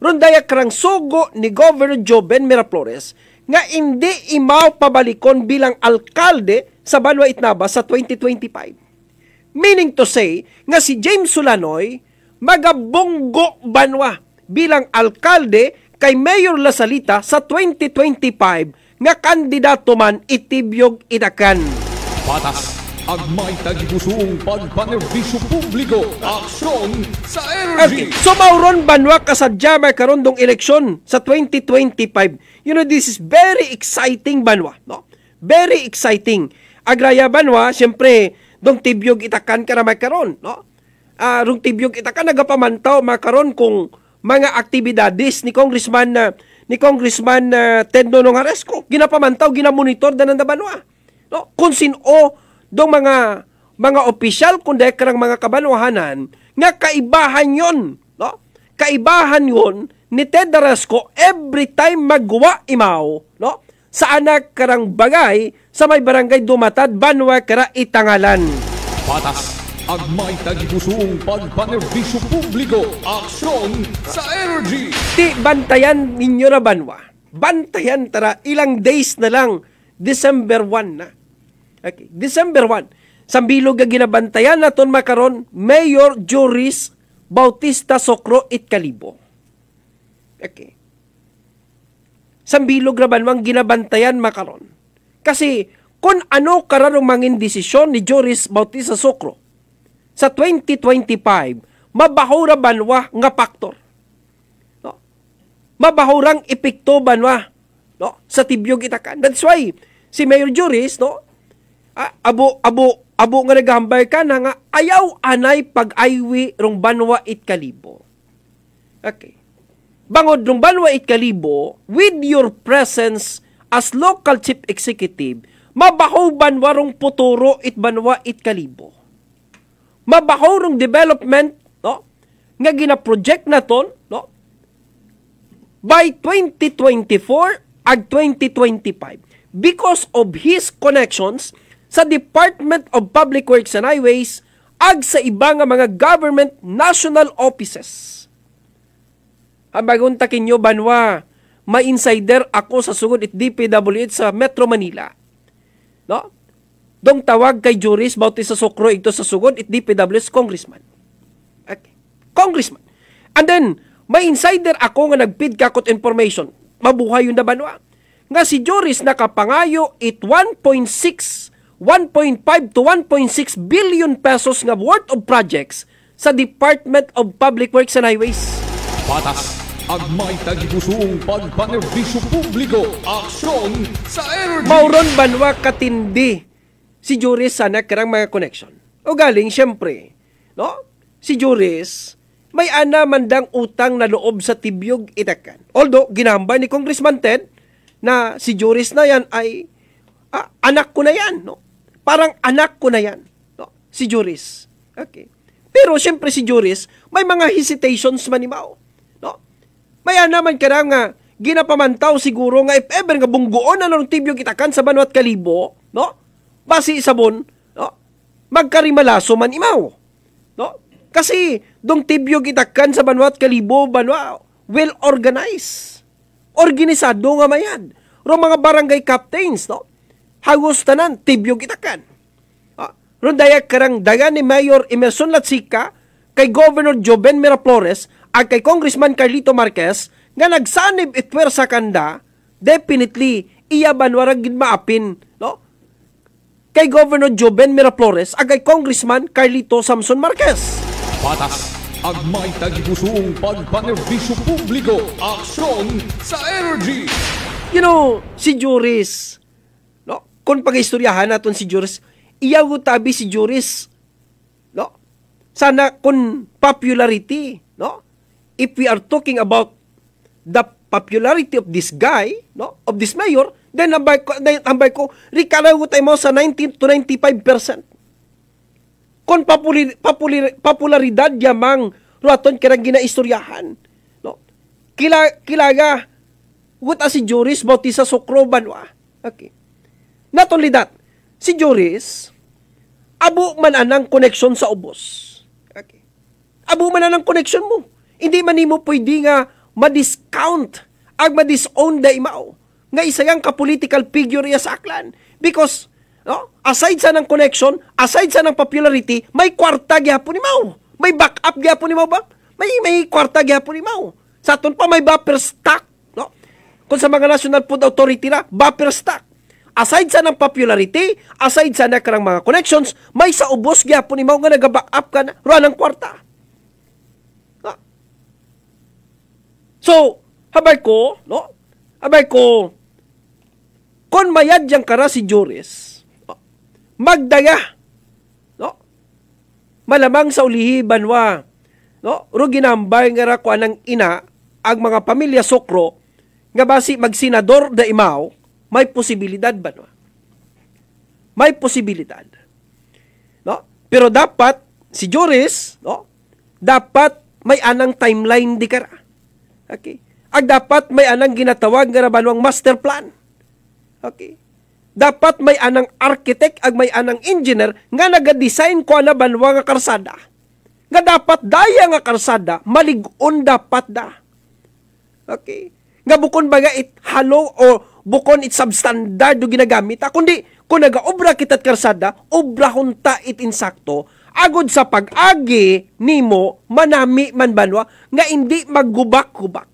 rundaya karang sugo ni Governor Joben Miraflores, nga hindi imaw pabalikon bilang alkalde sa Banwa Itnabas sa 2025. Meaning to say, nga si James Solanoy magabunggo banwa bilang alkalde kay Mayor Lasalita sa 2025 nga kandidato man itibyog itakan. Patas ang may tagipusong pagpanerbisyo publiko. Aksyon sa energy. Okay. So mauron banwa kasadya may karondong eleksyon sa 2025. You know, this is very exciting banwa, no? Very exciting. Agraya banwa, siyempre, dong tibyog itakan ka na may karon, no? Rung tibyog itakan nagapamantaw makaron kung mga aktibidades ni Congressman Ted Nonong Harasco. Ginapamantaw, ginamonitor danan da banwa. No? Kung sino dong mga opisyal kundi karang mga kabanwahanan nga kaibahan yon, no? Kaibahan yon ni Ted Harasco every time magwa imaw, no? Sa anak karang bagay sa may barangay Dumatad banwa kara itangalan. Patas ang may tagipusong pagpanerbisyo publiko. Aksyon sa energy. Ti bantayan ninyo na banwa. Bantayan tara ilang days na lang, December 1 na. Okay, December 1. Sambilog nga ginabantayan naton makaron Mayor Joris Bautista Socro Itkalibo. Okay. Sambilog na banwang ginabantayan makaron. Kasi kung ano kararong mangin desisyon ni Joris Bautista Socro sa 2025, mabahura banwa nga faktor. No? Mabahurang epekto banwa, no? Sa tibyog itakan. That's why si Mayor Joris, no, abo nga naghambay ka na nga ayaw anay pag-aywi rong banwa Itkalibo. Okay. Bangod rong banwa Itkalibo, with your presence as local chief executive, mabaho banwa rong puturo it banwa Itkalibo. Mabaho rong development, no, nga gina-project naton, no, by 2024 ag 2025 because of his connections sa Department of Public Works and Highways ag sa iba nga mga government national offices. Ang bagong takin nyo banwa, may insider ako sa sugod it DPWH sa Metro Manila. No? Dong tawag kay Juris bauti sa Sokro ito sa sugod it DPWH congressman. Okay. Congressman. And then may insider ako nga nagpid kakot information. Mabuhay yun na banwa. Nga si Juris nakapangayo it 1.5 to 1.6 billion pesos nga worth of projects sa Department of Public Works and Highways. Patas ang may tagipusong pagpanerbisyo publiko, aksyon sa energy. Mauron banwa katindi si Juris sana karang mga connection. O galing syempre, no? Si Juris may ana mandang utang na loob sa Tibyog Itacan. Although ginambay ni Congressman Ted na si Juris na yan ay anak ko na yan, no? Parang anak ko na yan, no? Si Juris. Okay. Pero syempre si Juris may mga hesitations manimaw. Maya naman ka nga, ginapamantaw siguro nga if ever nga bunggoon na ng Tibyog Itacan sa Banwat Kalibo, no? Basi isabon, no? Magkarimalaso man imaw, no? Kasi, dong Tibyog Itacan sa Banwat Kalibo, well organized. Organisado nga mayan. Ro mga barangay captains, no? Hagos tanan, Tibyog Itacan. Ro dayak karang dagan ni Mayor Emerson Latsika, kay Governor Joven Miraflores, at kay Congressman Carlito Marquez nga nagsanib itwersa kanda, definitely iya banwarag gid maapin, no? Kay Governor Joven Miraflores at kay Congressman Carlito Samson Marquez. Patas ang may tagipusong pagpanerbisyo publiko, aksyon sa energy. You know, si Juris, no? Kung pag-istoryahan naton si Juris, iya tabi si Juris, no? Sana kung popularity, no? If we are talking about the popularity of this guy, no, of this mayor, then ambay ko, rikalagot tayo mo sa 19 to 95%. Kung popularidad yamang ruaton kirang ginaistoryahan, no, kilaga, what si Juris, bauti sa Sokro banwa. Okay. Not only that, si Juris, abo man anang connection sa ubos. Okay. Abo man anang connection mo. Hindi man nimo pwede nga ma-discount ag ma-disown da imaw nga isayang ka-political figure iya sa aklan. Because, no, aside sa ng connection, aside sa ng popularity, may kwarta gyapon imaw. May backup gyapon imaw ba? May kwarta gyapon imaw. Sa aton pa may buffer stock, no? Kung sa mga National Food Authority na, buffer stock. Aside sa ng popularity, aside sa nakarang mga connections, may sa ubos gyapon imaw nga naga-backup ka na ro ng kwarta. So, habay ko, no? Habay ko, kung mayad yang kara si Juris, no? Magdaya, no? Malamang sa ulihi banwa, no? Ro ginambay nga ra ko anang ina, ang mga pamilya Sokro, nga basi magsenador da imaw, may posibilidad banwa. May posibilidad. No? Pero dapat, si Juris, no? Dapat may anang timeline di kara. Okay. Ag dapat may anang ginatawag nga banwang master plan. Okay. Dapat may anang architect ag may anang engineer nga naga-design ko na banwa nga karsada. Nga dapat daya nga karsada malig-on dapat da. Okay. Nga bukon baga it halo o bukon it substandard do ginagamit. Kundi kung naga-obra kitat karsada, obra hunta it insakto. Agod sa pag-agi nimo manami man banwa nga hindi maggubak-gubak.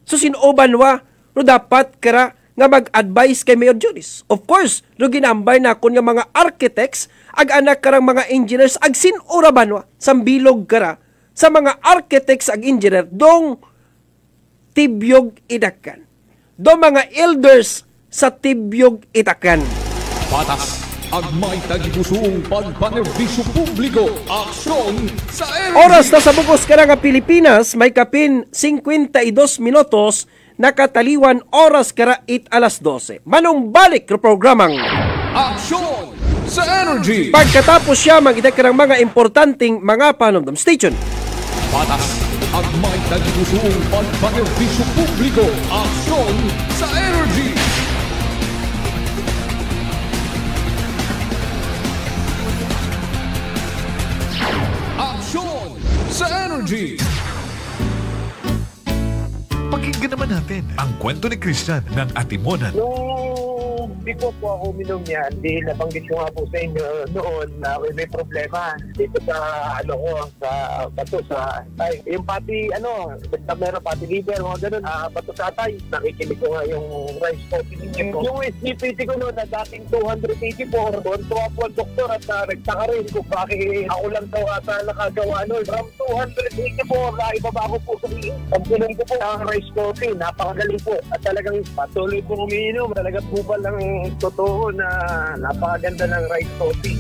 So sino banwa ro dapat kara nga mag-advise kay Mayor Juris. Of course, ro ginambay na kun nga mga architects ag anak karang mga engineers ag sinura banwa sambilog kara sa mga architects ag engineer dong Tibyog Itacan. Do mga elders sa Tibyog Itacan. Patas ang may tagipusong pagpanerbisyo publiko, aksyon sa energy. Oras na sa bugos ka nga Pilipinas, may kapin 52 minutos, nakataliwan oras kara it alas 12. Manong balik ng programang Aksyon sa energy. Pagkatapos siya, mag-ita ka ng mga importanteng mga panomdom. Stay tuned. Patas ang may tagipusong pagpanerbisyo publiko, aksyon sa energy. Sa energy. Pakinggan naman natin ang kwento ni Christian ng Atimonan. Before po ako uminom yan, di nabanggit ko nga po sa inyo noon na may problema dito sa sa bato sa tay. Yung pati basta meron pati liver, mga ganun, bato sa tay. Nakikinig ko nga yung rice coffee ninyo. Yung SGPT ko noon na dating 284, doon tuwa po ang doktor at nagtaka rin kung bakit ako lang daw ata nakagawa noon. From 284, naibaba ko po sa pagpunan ko po ang rice coffee. Napakagaling po at talagang patuloy po umiinom. Talaga po ba lang totoo na napakaganda ng rice coffee.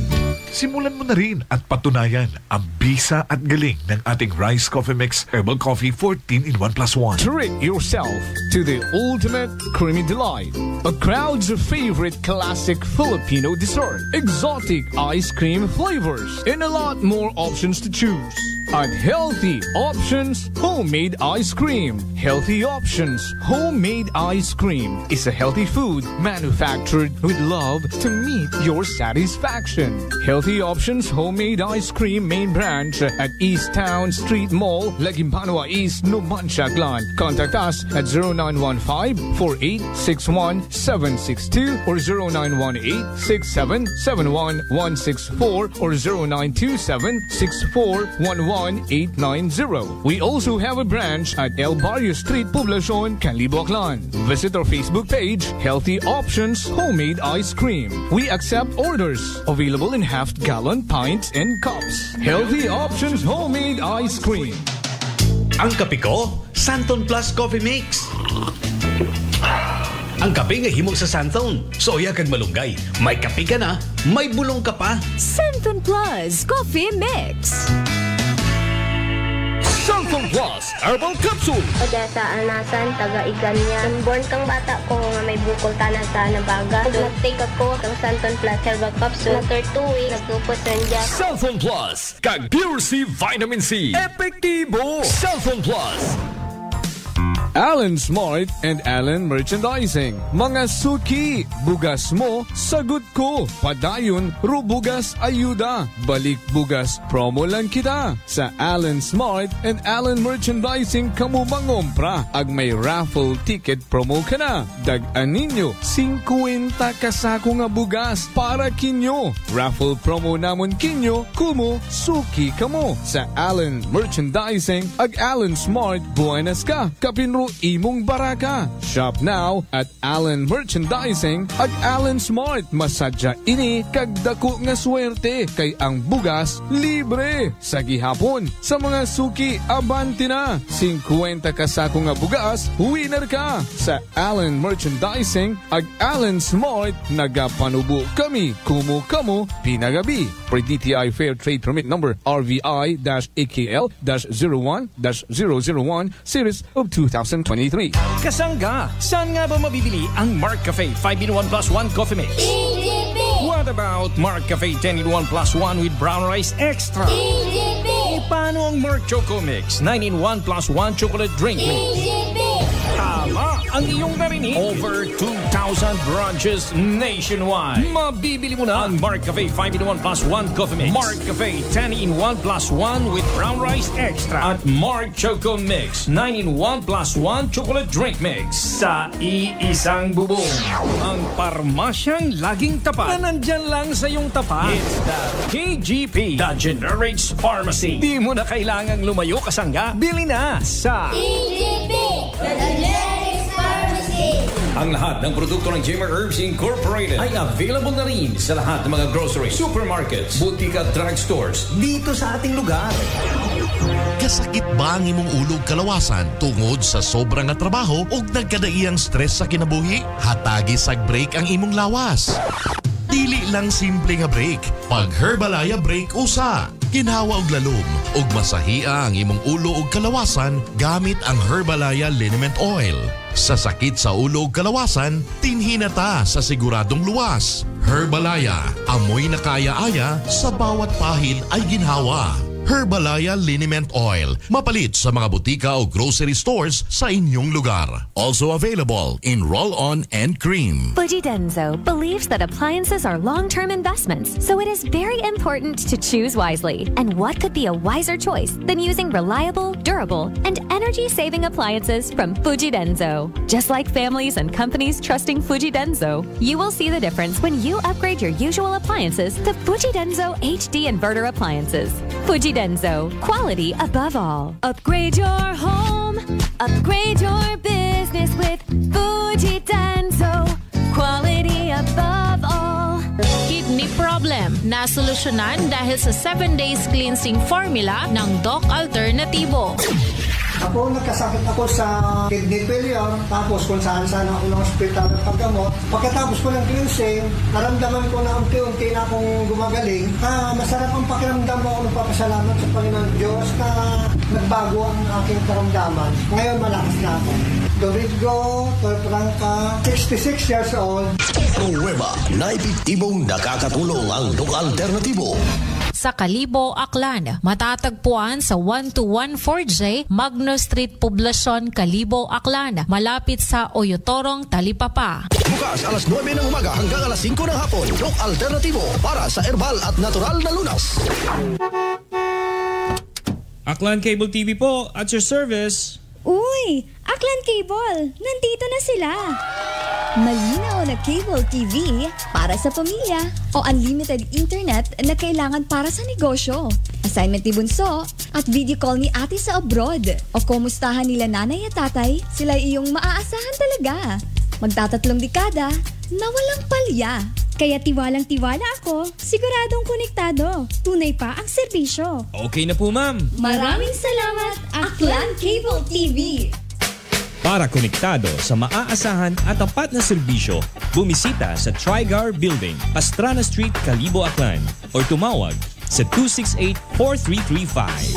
Simulan mo na rin at patunayan ang bisa at galing ng ating Rice Coffee Mix Herbal Coffee 14 in 1+1. Treat yourself to the ultimate creamy delight. A crowd's favorite classic Filipino dessert. Exotic ice cream flavors and a lot more options to choose. At Healthy Options Homemade Ice Cream. Healthy Options Homemade Ice Cream is a healthy food manufactured with love to meet your satisfaction. Healthy Options Homemade Ice Cream main branch at East Town Street Mall, Legimpanua East, Numancia, Glan. Contact us at 0915-4861-762 or 0918-6771-164 or 0927-6411-890. We also have a branch at El Barrio Street, Poblacion, Caliboclan. Visit our Facebook page, Healthy Options Homemade Ice Cream. We accept orders available in half-gallon pints and cups. Healthy Options Homemade Ice Cream. Ang kape ko, Santon Plus Coffee Mix. Ang kape nga himog sa Santon. Soya kag malunggay. May kape ka na, may bulong ka pa. Santon Plus Coffee Mix. Santon Plus Herbal Capsule. Odessa Anasan, taga-Iganya. Born kang bata ko nga may bukol tanan sa nabaga. Nag-take ako ng Santon Plus Herbal Capsule. After 2 weeks, nagtupos nandiya. Santon Plus, kag Pure C Vitamin C. Epektibo. Santon Plus. Alan Smart and Alan Merchandising. Mga suki, bugas mo, sagot ko. Padayon, rubugas ayuda. Balik bugas, promo lang kita. Sa Alan Smart and Alan Merchandising, kamu mangompra. Ag may raffle ticket promo ka na. Dag-an ninyo, 50 kasako nga bugas para kinyo. Raffle promo namon kinyo, kumo, suki kamo. Sa Alan Merchandising, ag Alan Smart, buenas ka. Kapinro imong baraka. Shop now at Allen Merchandising at Allen Smart. Masadya ini kagdako nga swerte kay ang bugas libre. Sa gihapon, sa mga suki, abanti na. 50 kasako nga bugas, winner ka. Sa Allen Merchandising at Allen Smart, nagapanubo kami. Kumo kamo, pinagabi. Per DTI Fair Trade Permit Number RVI-AKL-01-001 Series of 2023. Kasangga, saan nga ba mabibili ang Mark Cafe 5-in-1+1 Coffee Mix? EGP! What about Mark Cafe 10-in-1+1 with brown rice extra? EGP! Paano ang Mark Choco Mix 9-in-1+1 chocolate drink mix? EGP! Tama ang iyong narinig. Over 2,000 branches nationwide. Mabibili mo na ang Mark Cafe 5-in-1+1 Coffee Mix, Mark Cafe 10-in-1+1 with brown rice extra, at Mark Choco Mix 9-in-1+1 chocolate drink mix sa iisang bubong. Ang parmasyang laging tapat na nandyan lang sa iyong tapat. It's the KGP, the Generics Pharmacy. Di mo na kailangang lumayo, kasangga. Bili na sa EGP! The Generics Pharmacy! Ang lahat ng produkto ng Jimmer Herbs Incorporated ay available na rin sa lahat ng mga grocery, supermarkets, butika at drugstores dito sa ating lugar. Kasakit ba ang imong ulog kalawasan tungod sa sobrang nga trabaho o nagkadaiyang stress sa kinabuhi? Hatagi sag break ang imong lawas. Dili lang simple nga break. Pag Herbalaya Break usa. Ginhawa og lalom ug masahia ang imong ulo ug kalawasan gamit ang Herbalaya Liniment Oil. Sa sakit sa ulo ug kalawasan, tinhinata sa siguradong luwas. Herbalaya, amoy na kaya-aya sa bawat pahid ay ginhawa. Herbalaya Liniment Oil, mapalit sa mga butika o grocery stores sa inyong lugar. Also available in roll-on and cream. Fujidenzo believes that appliances are long-term investments, so it is very important to choose wisely. And what could be a wiser choice than using reliable, durable, and energy-saving appliances from Fujidenzo? Just like families and companies trusting Fujidenzo, you will see the difference when you upgrade your usual appliances to Fujidenzo HD Inverter Appliances. Fujidenzo, quality above all. Upgrade your home, upgrade your business with Fujidenzo, quality above all. Kidney problem, nasolusyonan dahil sa 7 days cleansing formula ng Doc Alternativo. Ako, nagkasakit ako sa kidney failure, tapos kung saan-saan ako ng hospital at paggamot. Pagkatapos ko ng cleansing, naramdaman ko na unti-unti na akong gumagaling. Masarap ang pakiramdam mo. Ako nagpapasalamat sa Panginoon Diyos na nagbago ang aking karamdaman. Ngayon, malakas na ako. Domingo Torpranca, 66 years old. Pruweba na epektibong nakakatulong ang Doc Alternativo. Sa Kalibo, Aklan, matatagpuan sa 1214J Magno Street, Poblacion, Kalibo, Aklan, malapit sa Oyotorong, Talipapa. Bukas alas 9 ng umaga hanggang alas 5 ng hapon. Doc Alternativo para sa herbal at natural na lunas. Aklan Cable TV po, at your service. Uy! Aklan Cable! Nandito na sila! Malinaw na cable TV para sa pamilya o unlimited internet na kailangan para sa negosyo. Assignment ni Bunso at video call ni ate sa abroad. O kumustahan nila nanay at tatay, sila iyong maaasahan talaga. Magtatatlong dekada na walang palya. Kaya tiwalang-tiwala ako, siguradong konektado. Tunay pa ang serbisyo. Okay na po, ma'am. Maraming salamat, Aklan Cable TV. Para konektado sa maaasahan at tapat na serbisyo, bumisita sa Trigar Building, Pastrana Street, Kalibo, Aklan or tumawag sa 268-4335.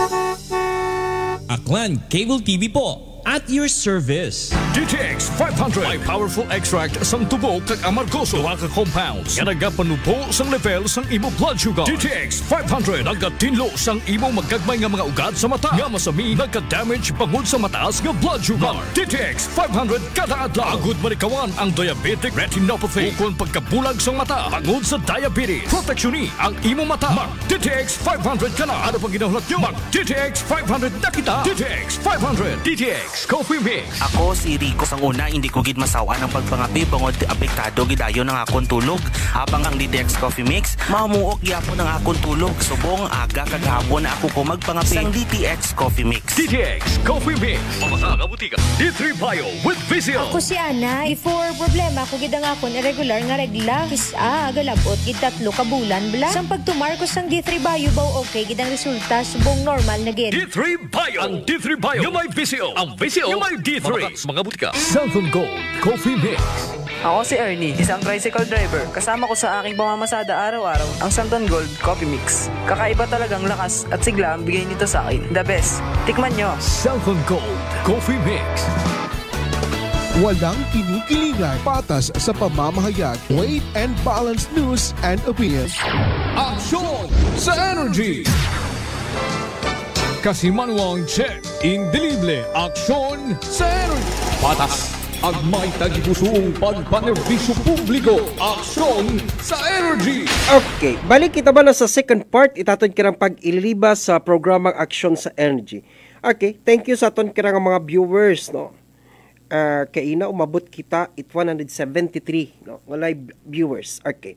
Aklan Cable TV po, at your service. DTX 500 may powerful extract sang tubo kag amargoso duha ka compounds nga nagapanupo sang level sang imo blood sugar. DTX 500 nagatinlo sang imo magagmay nga mga ugat sa mata nga masami nagka-damage bangod sa mataas nga blood sugar. DTX 500 kada adlaw agud manikawan ang diabetic retinopathy ukon pagkabulag sang mata bangod sa diabetes. Proteksyon ang imo mata. Mag DTX 500 kana. Ano pang ginahulot nyo? Mag DTX 500 na kita. DTX 500 DTX Coffee Mix. Ako si Rico sang una, hindi ko gid masawa ng pagpangapi bangod apektado gidayo ng akong tulog. Habang ang DTX Coffee Mix, mamuok gyapon ang akong tulog. Subong aga kagahapon na ako ko magpangapi sang DTX Coffee Mix. DTX Coffee Mix. Pamasa ka butika. D3 Bio with Vizio. Ako si Ana. Before problema ko gid ang akong irregular nga regla. Kisa galabot gid 3 ka bulan bla. Sang pagtumar ko sang D3 Bio baw okay gid ang resulta subong normal na gid. D3 Bio. Ang D3 Bio. Yung may Vizio. Ang Vizio. Yung may D3. Mga butika. Southern Gold Coffee Mix. Ako si Ernie, isang tricycle driver. Kasama ko sa aking pamamasada araw-araw ang Santon Gold Coffee Mix. Kakaiba talagang lakas at sigla ang bigay nito sa akin. The best. Tikman nyo. Santon Gold Coffee Mix. Walang kinikilingan, patas sa pamamahayag, weight and balance news and opinions. Aksyon sa Energy! Kasimanwang check, indelible, aksyon sa Energy! Patas at may tagipusong pagpanerbisyo publiko, aksyon sa Energy! Okay, balik kita ba na sa second part, itatod kirang pag-ilibas sa programang Aksyon sa Energy. Okay, thank you sa aton kirang mga viewers, no? Kaina umabot kita it 173 no live viewers. Okay,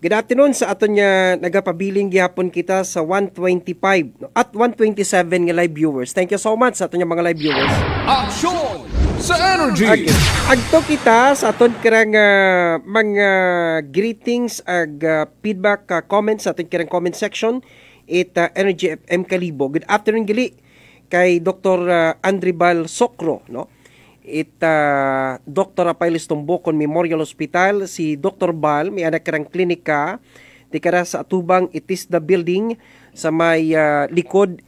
good afternoon sa aton nya nagapabiling gihapon kita sa 125 no? At 127 nga live viewers. Thank you so much sa aton nya mga live viewers. Action sa Energy. Okay. Agto kita sa aton kirang mga greetings ag feedback comments sa aton kirang comment section it Energy FM Kalibo. Good afternoon gali kay Dr. Andribal Socro no. Dr. Rafaelis Tombokon Memorial Hospital, si Dr. Bal, may anak karang klinika, di kara sa atubang itis the building sa may likod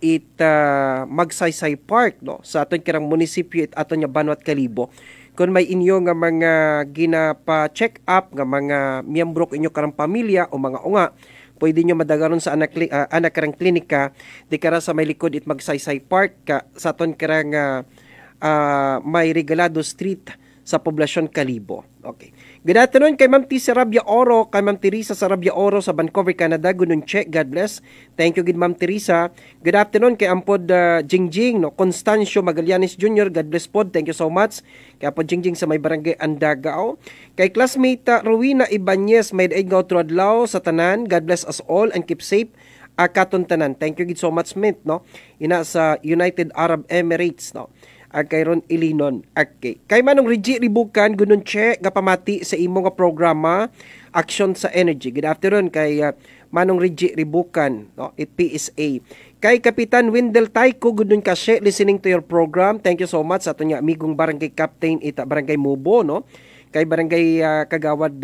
Magsaysay Park, no? Sa aton karang munisipyo aton nya Banwat Kalibo. Kung may inyo nga mga ginapa-check up, nga mga miyembro inyo karang pamilya o mga unga, pwede nyo madagaron sa anak karang klinika, di kara sa may likod it Magsaysay Park, sa ton karang may Regalado Street sa poblasyon Kalibo. Okay. Good afternoon kay Ma'am T. Sarabia Oro, kay Ma'am Teresa Sarabia Oro sa Vancouver, Canada. Gunun check, God bless. Thank you, good Ma'am Teresa. Good afternoon kay Ampod Jingjing, no? Constancio Magallanes Jr., God bless pod. Thank you so much. Kay Ampod Jingjing sa may barangay Andagao. Kay classmate Rowena Ibanez, may daiggaw Truadlaw sa tanan. God bless us all and keep safe. Katon tanan. Thank you, good so much, Mint, no? Ina sa United Arab Emirates, no? Kay Ron Ilinon. Okay. Kay Manong Reggie Ribukan, gunun che, gapamati sa imo nga programa, Action sa Energy. Good afternoon kay Manong Reggie Ribukan, no? It PSA. Kay Kapitan Wendell Taiko, gunun ka she, listening to your program. Thank you so much sa ato niya amigong Barangay Captain ita Barangay Mubo, no? Kay Barangay Kagawad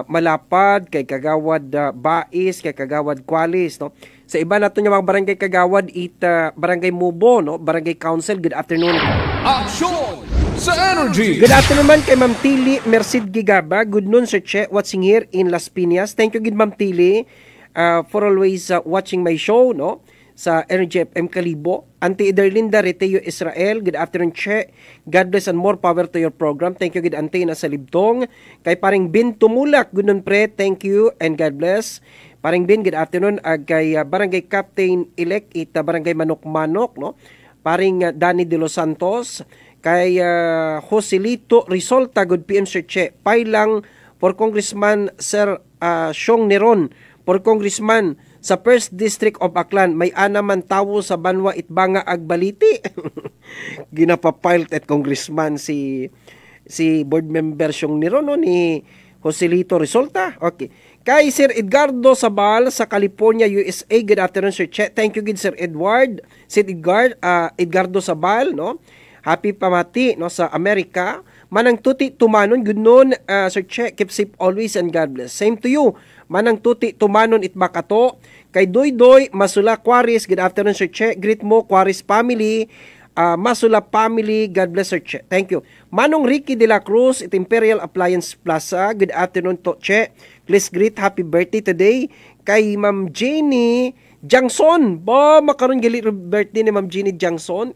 Malapad, kay Kagawad Bais, kay Kagawad Qualis, no? Sa iba nato niya mga barangay Kagawad, Barangay Mubo, no? Barangay Council, good afternoon. Action sa Energy! Good afternoon man kay Ma'am Tili Merced Gigaba. Good noon, Sir Che, watching here in Las Piñas. Thank you, good Ma'am Tili, for always watching my show, no? Sa Energy FM Kalibo. Auntie Iderlinda Reteo Israel, good afternoon, Che. God bless and more power to your program. Thank you, good Auntie na sa Libdong. Kay paring Bin Tumulak, good noon, pre. Thank you and God bless. Paring Bin, good afternoon. Kay Barangay Captain-elect ita Barangay Manok-Manok, no? Paring Danny De Los Santos. Kay Joselito Risolta, good PM, Sir Che. Pailang for Congressman Sir Xiong Neron, for Congressman sa 1st District of Aklan, may anaman tawo sa Banwa Itbanga Agbaliti. Ginapapiled at Congressman si board member Xiong Neron, no? Ni Joselito Risolta. Okay. Kay Sir Edgardo Sabal sa California, USA. Good afternoon, Sir Che. Thank you, good Sir Edward. Sir Edgardo Sabal, no? Happy pamati, no, sa Amerika. Manang tuti tumanon, good noon, Sir Che. Keep safe always and God bless. Same to you. Manang tuti tumanon itbakato. Kay Doy Masula Quaris, good afternoon, Sir Che. Greet mo Quaris family. Masula family, God bless, Sir Che. Thank you. Manong Ricky de la Cruz, at Imperial Appliance Plaza. Good afternoon to Che. Please greet happy birthday today kay Ma'am Jenny Jangson. Makaroon gali birthday ni Ma'am Jenny Jangson.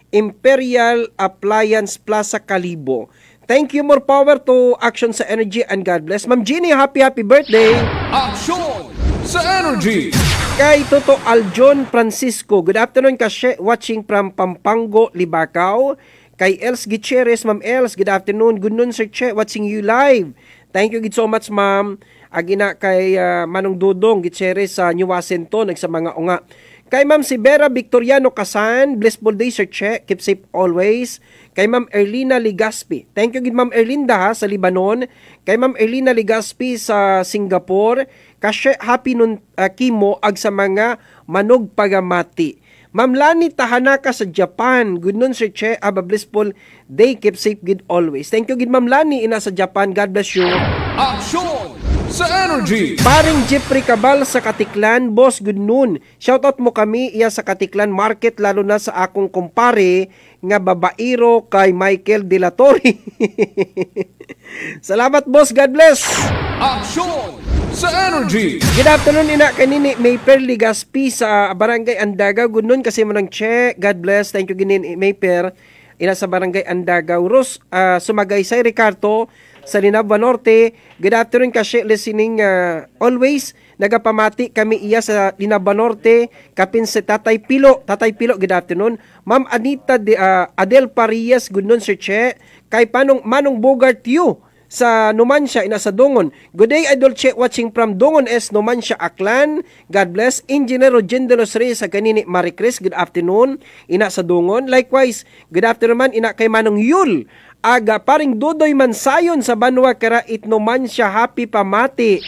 Imperial Appliance Plaza Kalibo. Thank you, more power to Action sa Energy and God bless. Ma'am Jenny, happy birthday. Action sa Energy. Kay Toto Aljon Francisco, good afternoon kasi watching from Pampango, Libacao. Kay Els Gutierrez, Ma'am Els, good afternoon. Good noon, Sir Che, watching you live. Thank you so much, ma'am. Agina kay Manong Dudong Gutierrez sa New Washington, nagsa mga unga. Kay Ma'am si Vera Victoriano Casan, blissful day, Sir Che, keep safe always. Kay Ma'am Erlina Ligaspi. Thank you, Ma'am Erlinda, sa Libanon. Kay Ma'am Erlina Ligaspi sa Singapore. Kasi happy nun kimo ag sa mga manog pagamati. Ma'am Lani Tahanaka sa Japan. Good noon, Sir Che. Have a blissful day. Keep safe, good always. Thank you, good Ma'am Lani. Ina sa Japan. God bless you. Action sa Energy. Paring Jeffrey Cabal sa Katiklan. Boss, good noon. Shoutout mo kami iya sa Katiklan Market, lalo na sa akong kumpare nga babairo kay Michael De La Torre. Salamat, boss. God bless. Action sa Energy. Good afternoon, ina kanini Mayper Ligaspi sa Barangay Andaga. Good noon kasi mo nang Che. God bless. Thank you ginin Mayper. Ina sa Barangay Andaga. Ros Sumagaysay Ricardo sa Linabwa Norte. Good afternoon kasi listening always. Nagapamati kami iya sa Linabwa Norte. Kapin si Tatay Pilo. Tatay Pilo, good afternoon. Ma'am Anita Adel Parias. Good noon, Sir Che. Kay Manong Bogart you sa Numancia, ina sa Dongon. Good day, Idol Che, watching from Dongon S, Numancia, Aklan. God bless. Engineer Rogen de los Reyes sa kanini Maricris, good afternoon. Ina sa Dongon. Likewise, good afternoon man, ina kay Manong Yul. Aga, paring Dodoy Mansayon sa Banwa, Karait, Numancia, happy pamati.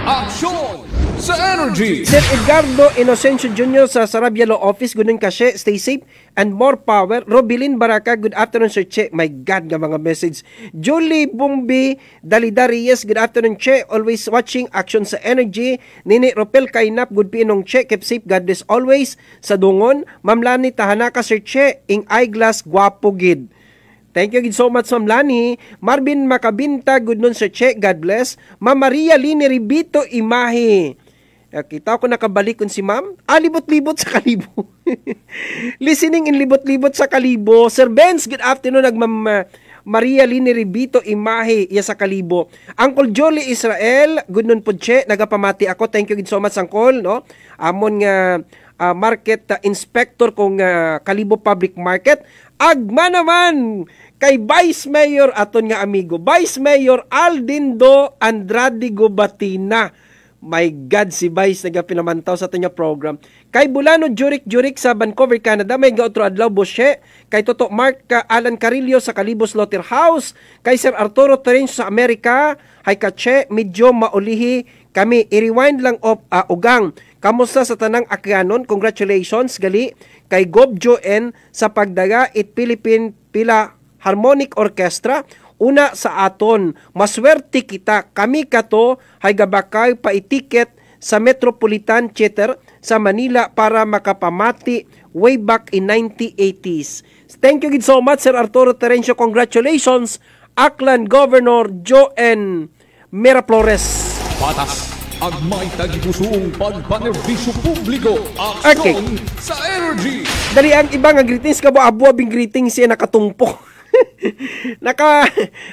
Action sa Energy. Sir Edgardo Inocencio Jr. sa Sarabia Law Office, good noon kasi, stay safe and more power. Robilin Baraka, good afternoon, Sir Che. My God, nga mga message. Julie Bumbi Dalidarias, good afternoon, Che. Always watching Action sa Energy. Nini Ropel Kainap, good pinong Che. Keep safe, God bless always. Sa Dungon, Ma'am Lani Tahanaka, Sir Che. Ing eyeglass, guwapo gid. Thank you so much, Ma'am Lani. Marvin Makabinta, good noon Sir Che, God bless. Ma'am Maria Lini Ribito Imahe. Kita ko nakabalik kun si Ma'am. Libot-libot sa Kalibo. Listening in libot-libot sa Kalibo. Sir Benz, good afternoon. Ma'am Maria Lini Ribito Imahe iya sa Kalibo. Uncle Jolly Israel, good noon po Che. Nagapamati ako. Thank you so much, Uncle. No? Amon nga market inspector kung Kalibo Public Market. Agma naman kay Vice Mayor aton nga amigo, Vice Mayor Aldindo Andrade Gobatina. My God, si Vice nagapinamantaw sa aton nga program. Kay Bulano Jurik sa Vancouver, Canada, may gaotro adlaw Boshe. Kay Toto Mark Alan Carillo sa Kalibo Slaughterhouse. Kay Sir Arturo Terencio sa Amerika. Hay Kache, medyo maulihi kami. I-rewind lang ugang. Kamusta sa tanang akyanon? Congratulations gali kay Gob Joen sa pagdaga it Philippine Philharmonic Orchestra. Una sa aton, maswerte kita. Kami kato hay gabakay paitiket sa Metropolitan Theater sa Manila para makapamati way back in 1980s. Thank you so much, Sir Arturo Terencio. Congratulations, Aklan Governor Joen Miraflores. Patas ang may tagipusong pagpanerbisyo publiko. Aksyon sa energy. Dali ang iba nga greetings ka ba abo-abing greetings siya nakatungpo.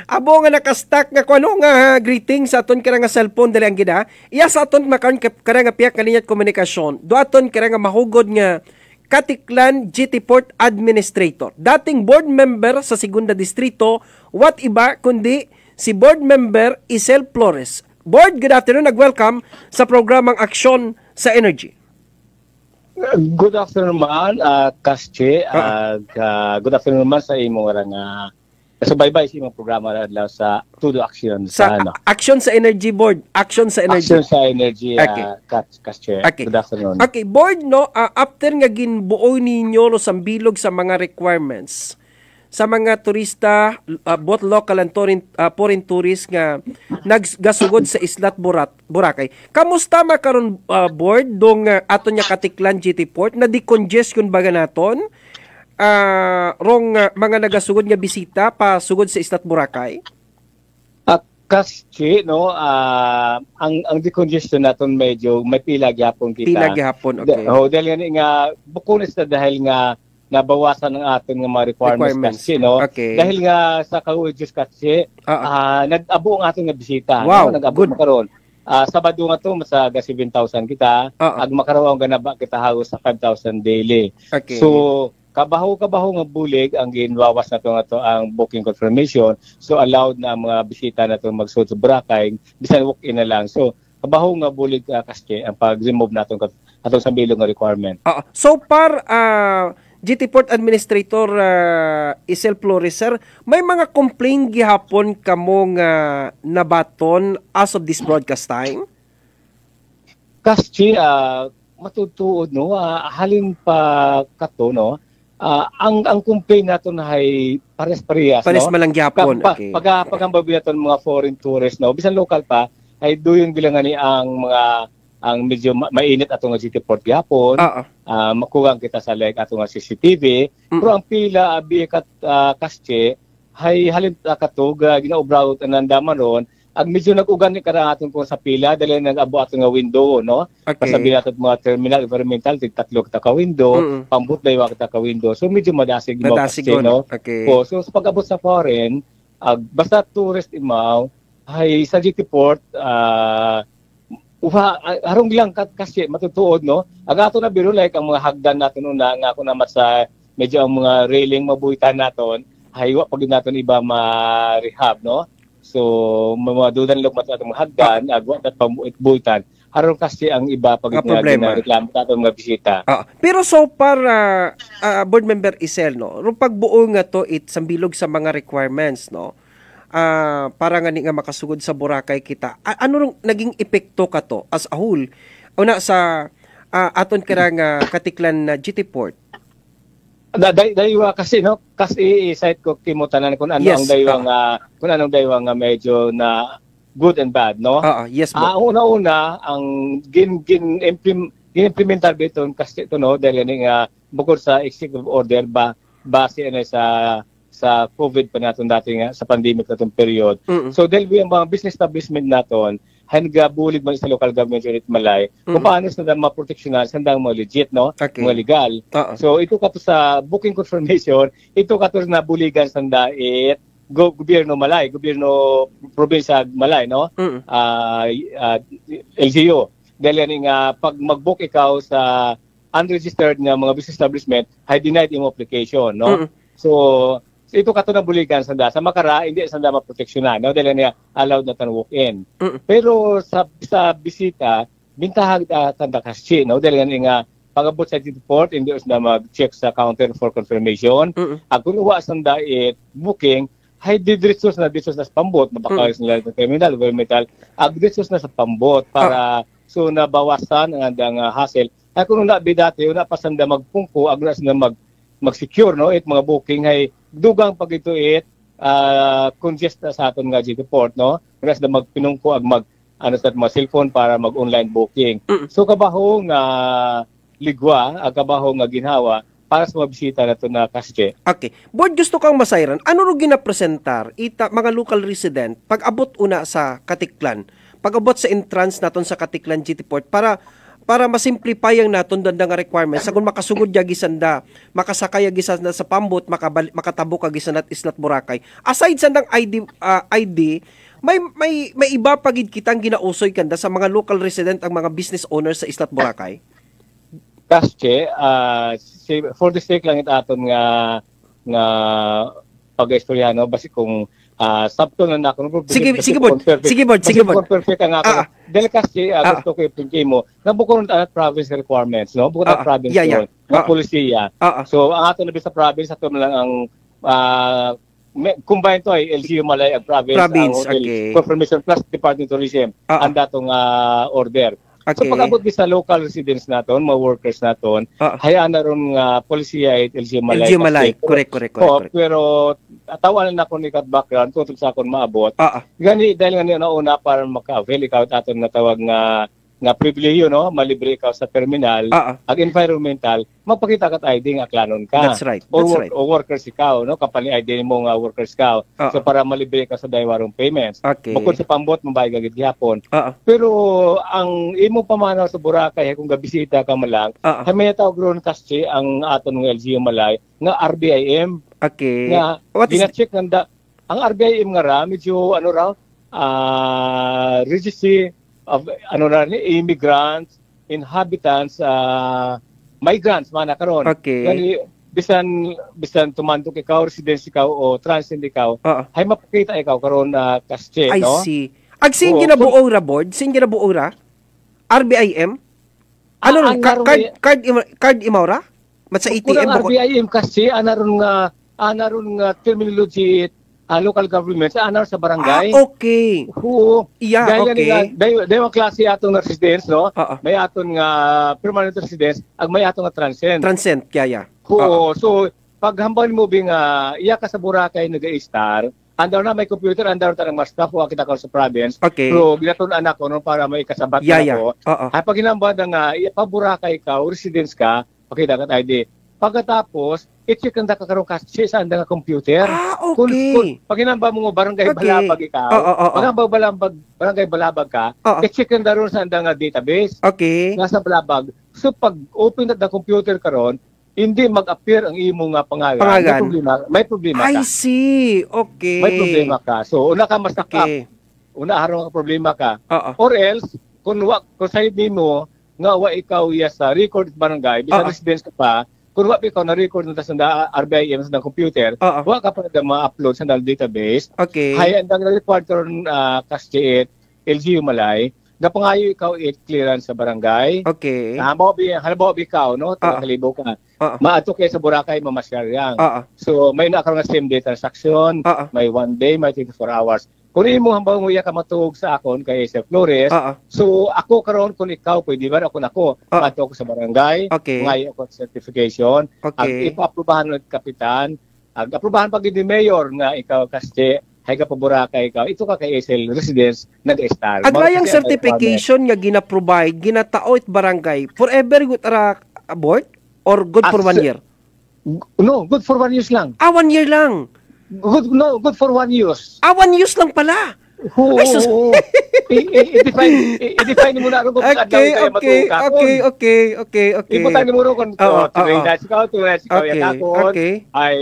Abo nga nakastack nga kuno nga greetings sa aton kira nga cellphone dali ang gida. Iya sa aton makaron kira nga piyak kaninyat komunikasyon. Do aton kira nga mahugod nga Katiklan GT Port Administrator. Dating board member sa Segunda Distrito, what iba kundi si board member Isel Flores. Board, good afternoon, nag-welcome sa programang Aksyon sa Energy. Good afternoon man, Kasche. Good afternoon man sa imong nga subaybay sa imong programa adlaw sa Tudo Aksyon sa Aksyon sa Energy Board. Aksyon sa Energy. Aksyon sa Energy, Kasche. Okay. Good afternoon. Okay, Board, no, after nga ginbuo ninyo no, sambilog sa mga requirements sa mga turista, both local and foreign tourists nga naggasugod sa Islat Boracay. Kamusta makaron Board dong aton nya Katiklan GT Port na decongestion baga naton? Rong mga nagasugod nga bisita pa sugod sa Islat Boracay? Kasi no, ang decongestion naton medyo may pila gyapon kita. Pila gyapon, okay. Dahil nga bukunis na dahil nga nabawasan ng ating mga requirements. Kasi, no? Okay. Dahil nga sa Kaujus kasi, nag-abo ang ating bisita. Wow, no? Nag-abo makaroon. Sabado nga to, masaga 7,000 kita. Ag makaroon ganaba kita halos sa 5,000 daily. Okay. So, kabaho nga bulig ang ginwawas na to ang booking confirmation. So, allowed na ang mga bisita na to magsud sa Boracay, bisan walk-in na lang. So, kabaho nga bulig kasi ang pag-remove natin atong sa bilog nga requirement. So, GT Port Administrator Isel Flores, sir, may mga complaint gihapon kamong nabaton as of this broadcast time? Kasi matutuod no, halin pa kato no. Ang complaint naton ay pares-parehas no. Pares malang gihapon. Okay. Pag ang babiyaton mga foreign tourists no, bisan local pa ay duyon bilangan ni ang medyo mainit atong nga GT Port gihapon. Makugang kita sa like atong nga CCTV. Pero ang pila bikat kasche hay halin katuga ginaobraw nandaman ron. Ag medyo nag-ugan ni karang aton ko sa pila dali nag-abo atong nga window no. Pasabi naton mga terminal environmental tatlo kita ka window, pambut daywa kita ka window. So medyo madasig mo kasche no. Okay. So sa pag-abot sa foreign, basta tourist imaw hay sa GT Port harong lang kasi matutuod no. Agato na biro like ang mga hagdan natin una nga ako naman sa medyo ang mga railing mabuhitan naton haywa pag naton iba ma-rehab no. So mga dudan log mat atong hagdan agwa at pamuit-buhitan. Harong kasi ang iba pag ginareklamo naton mga bisita. Pero so para board member Isel no, ro pagbuo nga to sambilog sa mga requirements no. Para nga nga makasugod sa Boracay kita. Ano rong naging epekto ka to as a whole? Una sa aton karang Katiklan na GT Port. Daywa kasi no, kasi i-cite ko kimutanan kung ano ang daywang kung anong daywang medyo na good and bad no. Yes po. Una ang gin-implementar biton kasi ito no dahil nga bukod sa executive order base sa sa COVID pa natin dati nga, sa pandemic natong period. So dahil ang mga business establishment naton, hangga bulig man sa local government unit Malay, kung paano sila maproteksyonan, sandang mga legit, no? Mga legal. So ito ka to sa booking confirmation, ito ka to na buligan sandait, gobyerno Malay, gobyerno probinsya Malay, no? LGU. Dahil yan nga, pag mag-book ikaw sa unregistered na mga business establishment, ay denied yung application, no? So ito ka to na buligan sanda sa makara hindi sanda maproteksyonan, no? Dahil niya allowed na tan walk-in. Pero sa bisita bintahag tanda kasi, no? Dahil nga pag-abot sa port hindi na mag-check sa counter for confirmation. Kung uwa sanda booking hay didritsos na sa pambot, mapakayos nila sa terminal, governmental, agdritsos na sa pambot para so nabawasan ang hassle. Ay kung nabi dati, na pasanda magpungko, agras na mag-secure, no? It mga booking ay dugang pag ito congest sa aton nga GT Port, no? Agras na magpinungko sa mga cellphone para mag-online booking. So kabaho nga ligwa, kabaho nga ginhawa para sa mga bisita na ito na kasye. Okay. Board, gusto kang masayran, ano ro ginapresentar mga local resident pag abot una sa Katiklan, pag abot sa entrance naton sa Katiklan GT Port para masimplify ang naton danda nga requirements kung makasugod ya gisanda makasakay gisanda sa pambot makatabo ka gisanda at Islat Boracay aside sandang ID may iba pagid kitang ginausoy kanda sa mga local resident ang mga business owners sa Islat Boracay kasi for the sake lang aton nga pag-istoryano basi kung sabto na ako. Sige board. Perfect ang ako. Dahil kasi gusto ko i-pinky mo, nabukon ang province requirements, no? Bukod ang province yun, ng polisiya. So, ang ato na sa province, ato na lang ang combine to ay LGU Malay ang province ang hotel confirmation plus Department of Tourism ang datong order. So pag-abot sa local residents naton, mga workers naton, hayaan na ron polisiya at LGU Malay. Correct. Pero tawanan na ko ni kat background kung sa akon maabot. Gani dahil nga nauna para maka-avail ikaw aton na tawag nga pribilehiyo, no? Malibre ikaw sa terminal, ag environmental, magpakita kat ID nga klanon ka. That's right. O workers ikaw, no? Company ID mo nga workers ka. So para malibre ka sa daywarong payments. Bukod sa pambot, mabayag agad gihapon. Pero ang imo pamanaw sa Boracay kung gabisita ka malang, may tawag ron kasi ang aton ng LGU Malay nga RBIM. Nga gina-check nanda ang RBIM nga ra medyo registry of immigrants, inhabitants, migrants man karon. Kani bisan tumandok ikaw, residence ikaw o transient ikaw, hay mapakita ikaw karon na kasche, no? I see. Ag sing ginabuo ra board, sing ginabuo ra? RBIM? Ano card imaw ra? Mat sa ATM bukod RBIM kasi anaron nga terminology local government anar sa barangay. Okay. Dahil klase atong residents, no? May aton nga permanent residents, ag may aton nga transient. Kaya. So pag hambal mo iya ka sa Boracay nag-i-star, andar na may computer, andar ta ng staff ko kita ka sa province. So ginaton anak ko no para may kasabat ko. Hay pag hinambad nga pa Boracay ka, residents ka, pakita ka ID. Pagkatapos, i-check ang kakarong kasi sa andang computer. Okay. Pag hinamba mo barangay Balabag ikaw, pag barangay Balabag ka, i-check ang daron sa andang database. Nasa Balabag. So pag open na computer karon, hindi mag-appear ang imo nga pangalan. May problema ka. I see. Okay. May problema ka. So una ka masakap. Una harong ka problema ka. Or else, kung side mo, nga ikaw sa record barangay, bisa residence ka pa, kung wala ikaw na-record na sa RBIM sa computer, wala ka pa na ma-upload sa database. Hayaan ang required kasi LGU Malay, na pangayo ikaw clearance sa barangay. Halimbawa ikaw, no? Tagalibo ka. Maato kayo sa Boracay, mamasyal yan. So, may nakaroon na same day transaction, may 1 day, may 24 hours. Kung imo hambang mo ka matug sa akon kay Sir Flores, so ako karon kung ikaw pwede ba ako mato ako sa barangay, ngayon ako certification, ipa-aprobahan ng kapitan, aprobahan pag ni mayor nga ikaw kasi hay ka pa Boracay ikaw, ito ka kay SL residence nag-star. Aglayang certification nga gina-provide, ginatao it barangay, forever good board or good for 1 year? No, good for 1 year lang. 1 year lang. Good for 1 use. 1 use lang pala. Oo. I-define mo na rin kung Okay. Ibutan mo rin kung ikaw yakakon, ay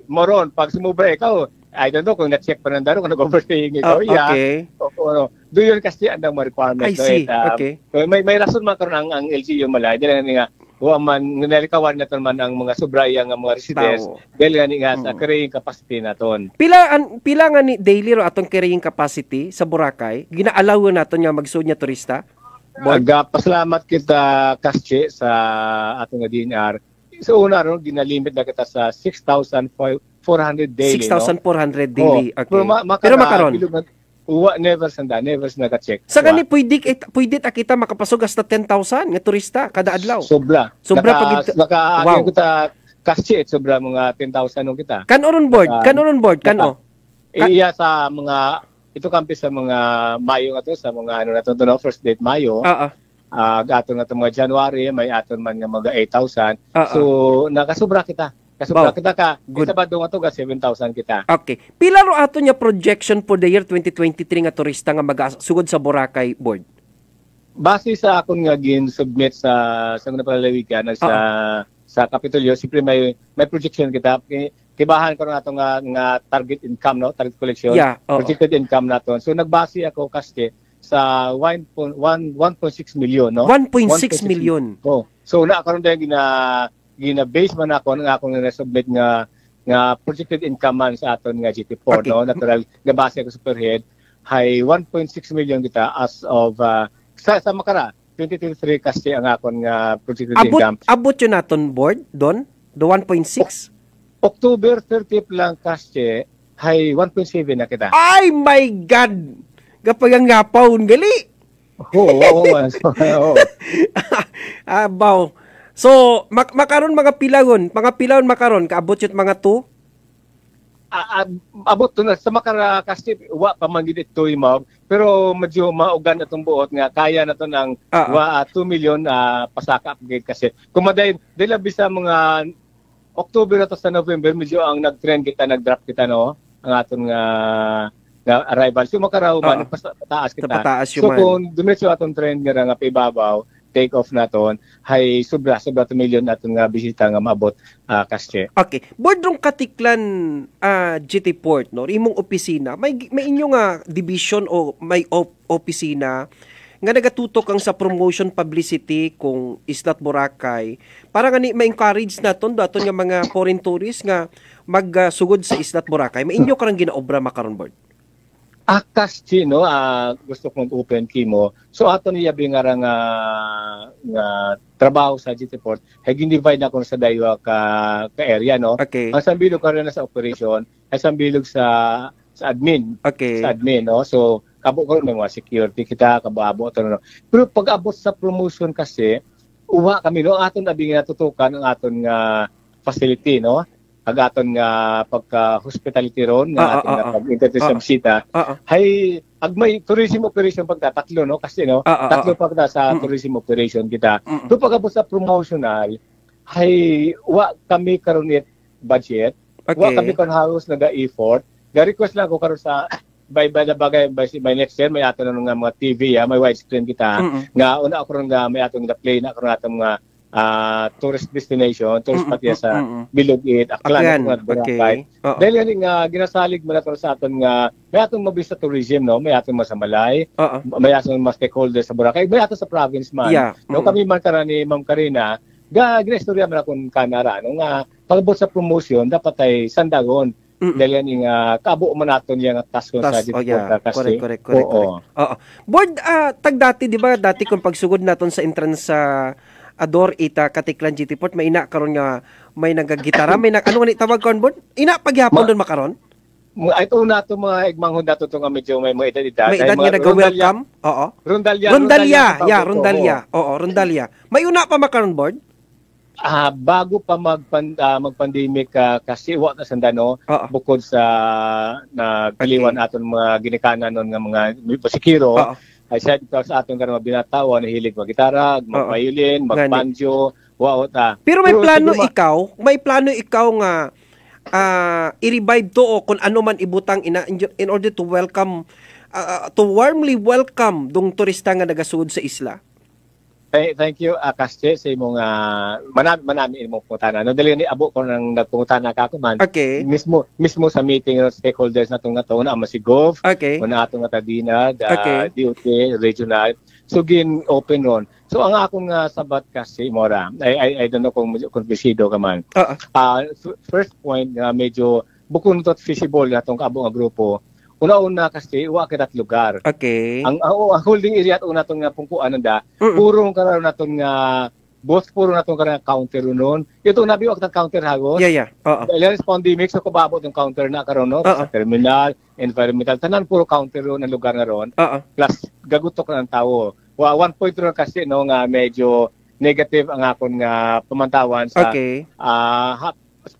moron. Pag sumubra ikaw, I don't know kung na-check pa ng daro, kung nag-overstaying ikaw, doon yun kasi ang mga requirement. I see, May rason man karon ang LGU malay. Dili nga, nalikawan na man ang mga subraya nga mga residents, dahil nga sa carrying capacity naton. Pila nga ni daily ro atong carrying capacity sa Boracay, gina-allow naton nga magsud nga turista? Pasalamat kita Kasche sa atong nga DNR. Sa una ron ginalimit na kita sa 6,400 daily. 6,400 daily. Okay. Pero makaron never naka-check. Sa gani pwede kita makapasok hasta 10,000 nga turista kada adlaw. Sobra pag kita Kasche sobra mga 10,000 nung kita. Kanon board. Iya sa mga ito kampi sa mga Mayo nga to, sa mga first date Mayo. Aton nga mga January, may aton man nga mga 8,000. So nakasubra kita. Kita Sabado nga to ga 7,000 kita. Okay. Pila ro aton nga projection for the year 2023 nga turista nga magasugod sa Boracay board? Base sa akon nga gin-submit sa napalalawigan sa Kapitolyo, siyempre may projection kita. Kibahan ko na ito nga target income, no? Target collection. Projected income naton. So nagbase ako kasi sa 1.6 million, no? 1.6 million. So karon din gina-base man ako ng akong na-submit nga projected income man sa aton nga GT4, no? Natural gabase ako sa per head, hay 1.6 million kita as of sa makara 2023 kasi ang akon nga projected income. Abot yun naton board doon? The 1.6? October 30 lang kasi hay 1.7 na kita. Ay my God! Kapag ang ngapawon gali. Oo. Abaw. So, makaron mga pilawon makaron kaabot yun mga 2? Abot to na sa makara kasi wa pa man gid ito pero medyo maugan atong buot nga kaya na to ng 2 million pasaka upgrade kasi. Kumaday dila bisa mga October na to sa November, medyo ang nag-trend kita, nag-drop kita, no? Ang aton nga arrival. So, makaraw man, pataas kita. So, kung dumitso atong trend nga paibabaw, take off na ton, hay sobra 2 million aton nga bisita nga maabot Kasche. Okay. Bordong Katiklan GT Port, no? Imong opisina, may inyo nga division o may opisina nga nagatutok ang sa promotion publicity kung Islat Boracay para nga ma-encourage naton daton nga mga foreign tourists nga magsugod sa Islat Boracay. Mainyo karang ginaobra makaron board? Kasche, no? Gusto kong open kimo. So aton niya nga trabaho sa GT Port, hay gin-divide na ko sa daywa ka area, no? Okay. Ang sambilog karon na sa operation, ay sambilog sa admin. Okay. Sa admin, no? So kabo ko may mga security kita, kababo ito, no? Pero pag abot sa promotion kasi, uwa kami, no? Aton abing natutukan ang aton nga facility, no? Ang aton nga pagka-hospitality ron, nga aton nga pag-interest sa bisita, hay, may tourism operation pagka, 3, no? Kasi, no? 3 pagka sa tourism operation kita. Pero pag abot sa promotional, hay, uwa kami karon budget, uwa kami kan halos nag-effort, ga-request lang ako karon sa by next year may ato na nga mga TV may widescreen kita nga una ako nga may ato nga play na ako atong mga tourist destination tourist pati sa Bilog-it Aklan nga Boracay dahil nga ginasalig man ato sa aton nga may atong mabisa tourism, no? May atong masamalay may atong mga stakeholders sa Boracay may ato sa province man no kami man karon ni Ma'am Karina ginaistorya man akong kanara no nga pagabot sa promotion dapat ay sandagon dahil yan yung kabo man natin yung task sa Correct. Board, tag-dati, di ba, dati kung pagsugod natin sa entrance sa Ador, Katiklan, GT Port, may ina karon nga, may nagagitara, may ano nga tawag kon board? Ina, paghihapon doon makaron? Ito na ito mga igmanghon na ito nga medyo may mga edad-edad. May edad nga nag-welcome? Oo. Rondalya. Oo, Rondalya. May una pa makaron board? Bago pa mag-pandemic kasi wa na sandano bukod sa nagkaliwan aton mga ginikanan nun nga mga musikiro ay siya dito sa aton karong binatawa na hilig mag-gitara, mag-violin, mag-banjo, wa ta. Pero may plano ikaw nga i-revive to o kung ano man ibutang in order to welcome to warmly welcome dong turista nga nagasud sa isla. Thank you, Kaste, sa imong manami imong pungutana. No, dali ni abo ko nang nagpungutana ka ako man. Okay. Mismo sa meeting ng stakeholders natong na si Gov, okay. Una atong Tadina, okay. DOT, regional. So gin open ron. So ang akong sabat kasi mora. I don't know kung bisido ka man. First point medyo bukod nito feasible natong kaabong grupo. Una-una kasi wa kita lugar. Okay. Ang holding area at una tong pungkuan nanda, purong karon naton nga boss puro naton nga counter noon. Ito nabi wa kita counter hagos. Yeah. Oo. Dahil pandemic so kubabot yung counter na karon no sa terminal, environmental tanan puro counter ron ang lugar nga ron. Plus gagutok na ang tawo. 1 point ron kasi no nga medyo negative ang akon nga pamantawan sa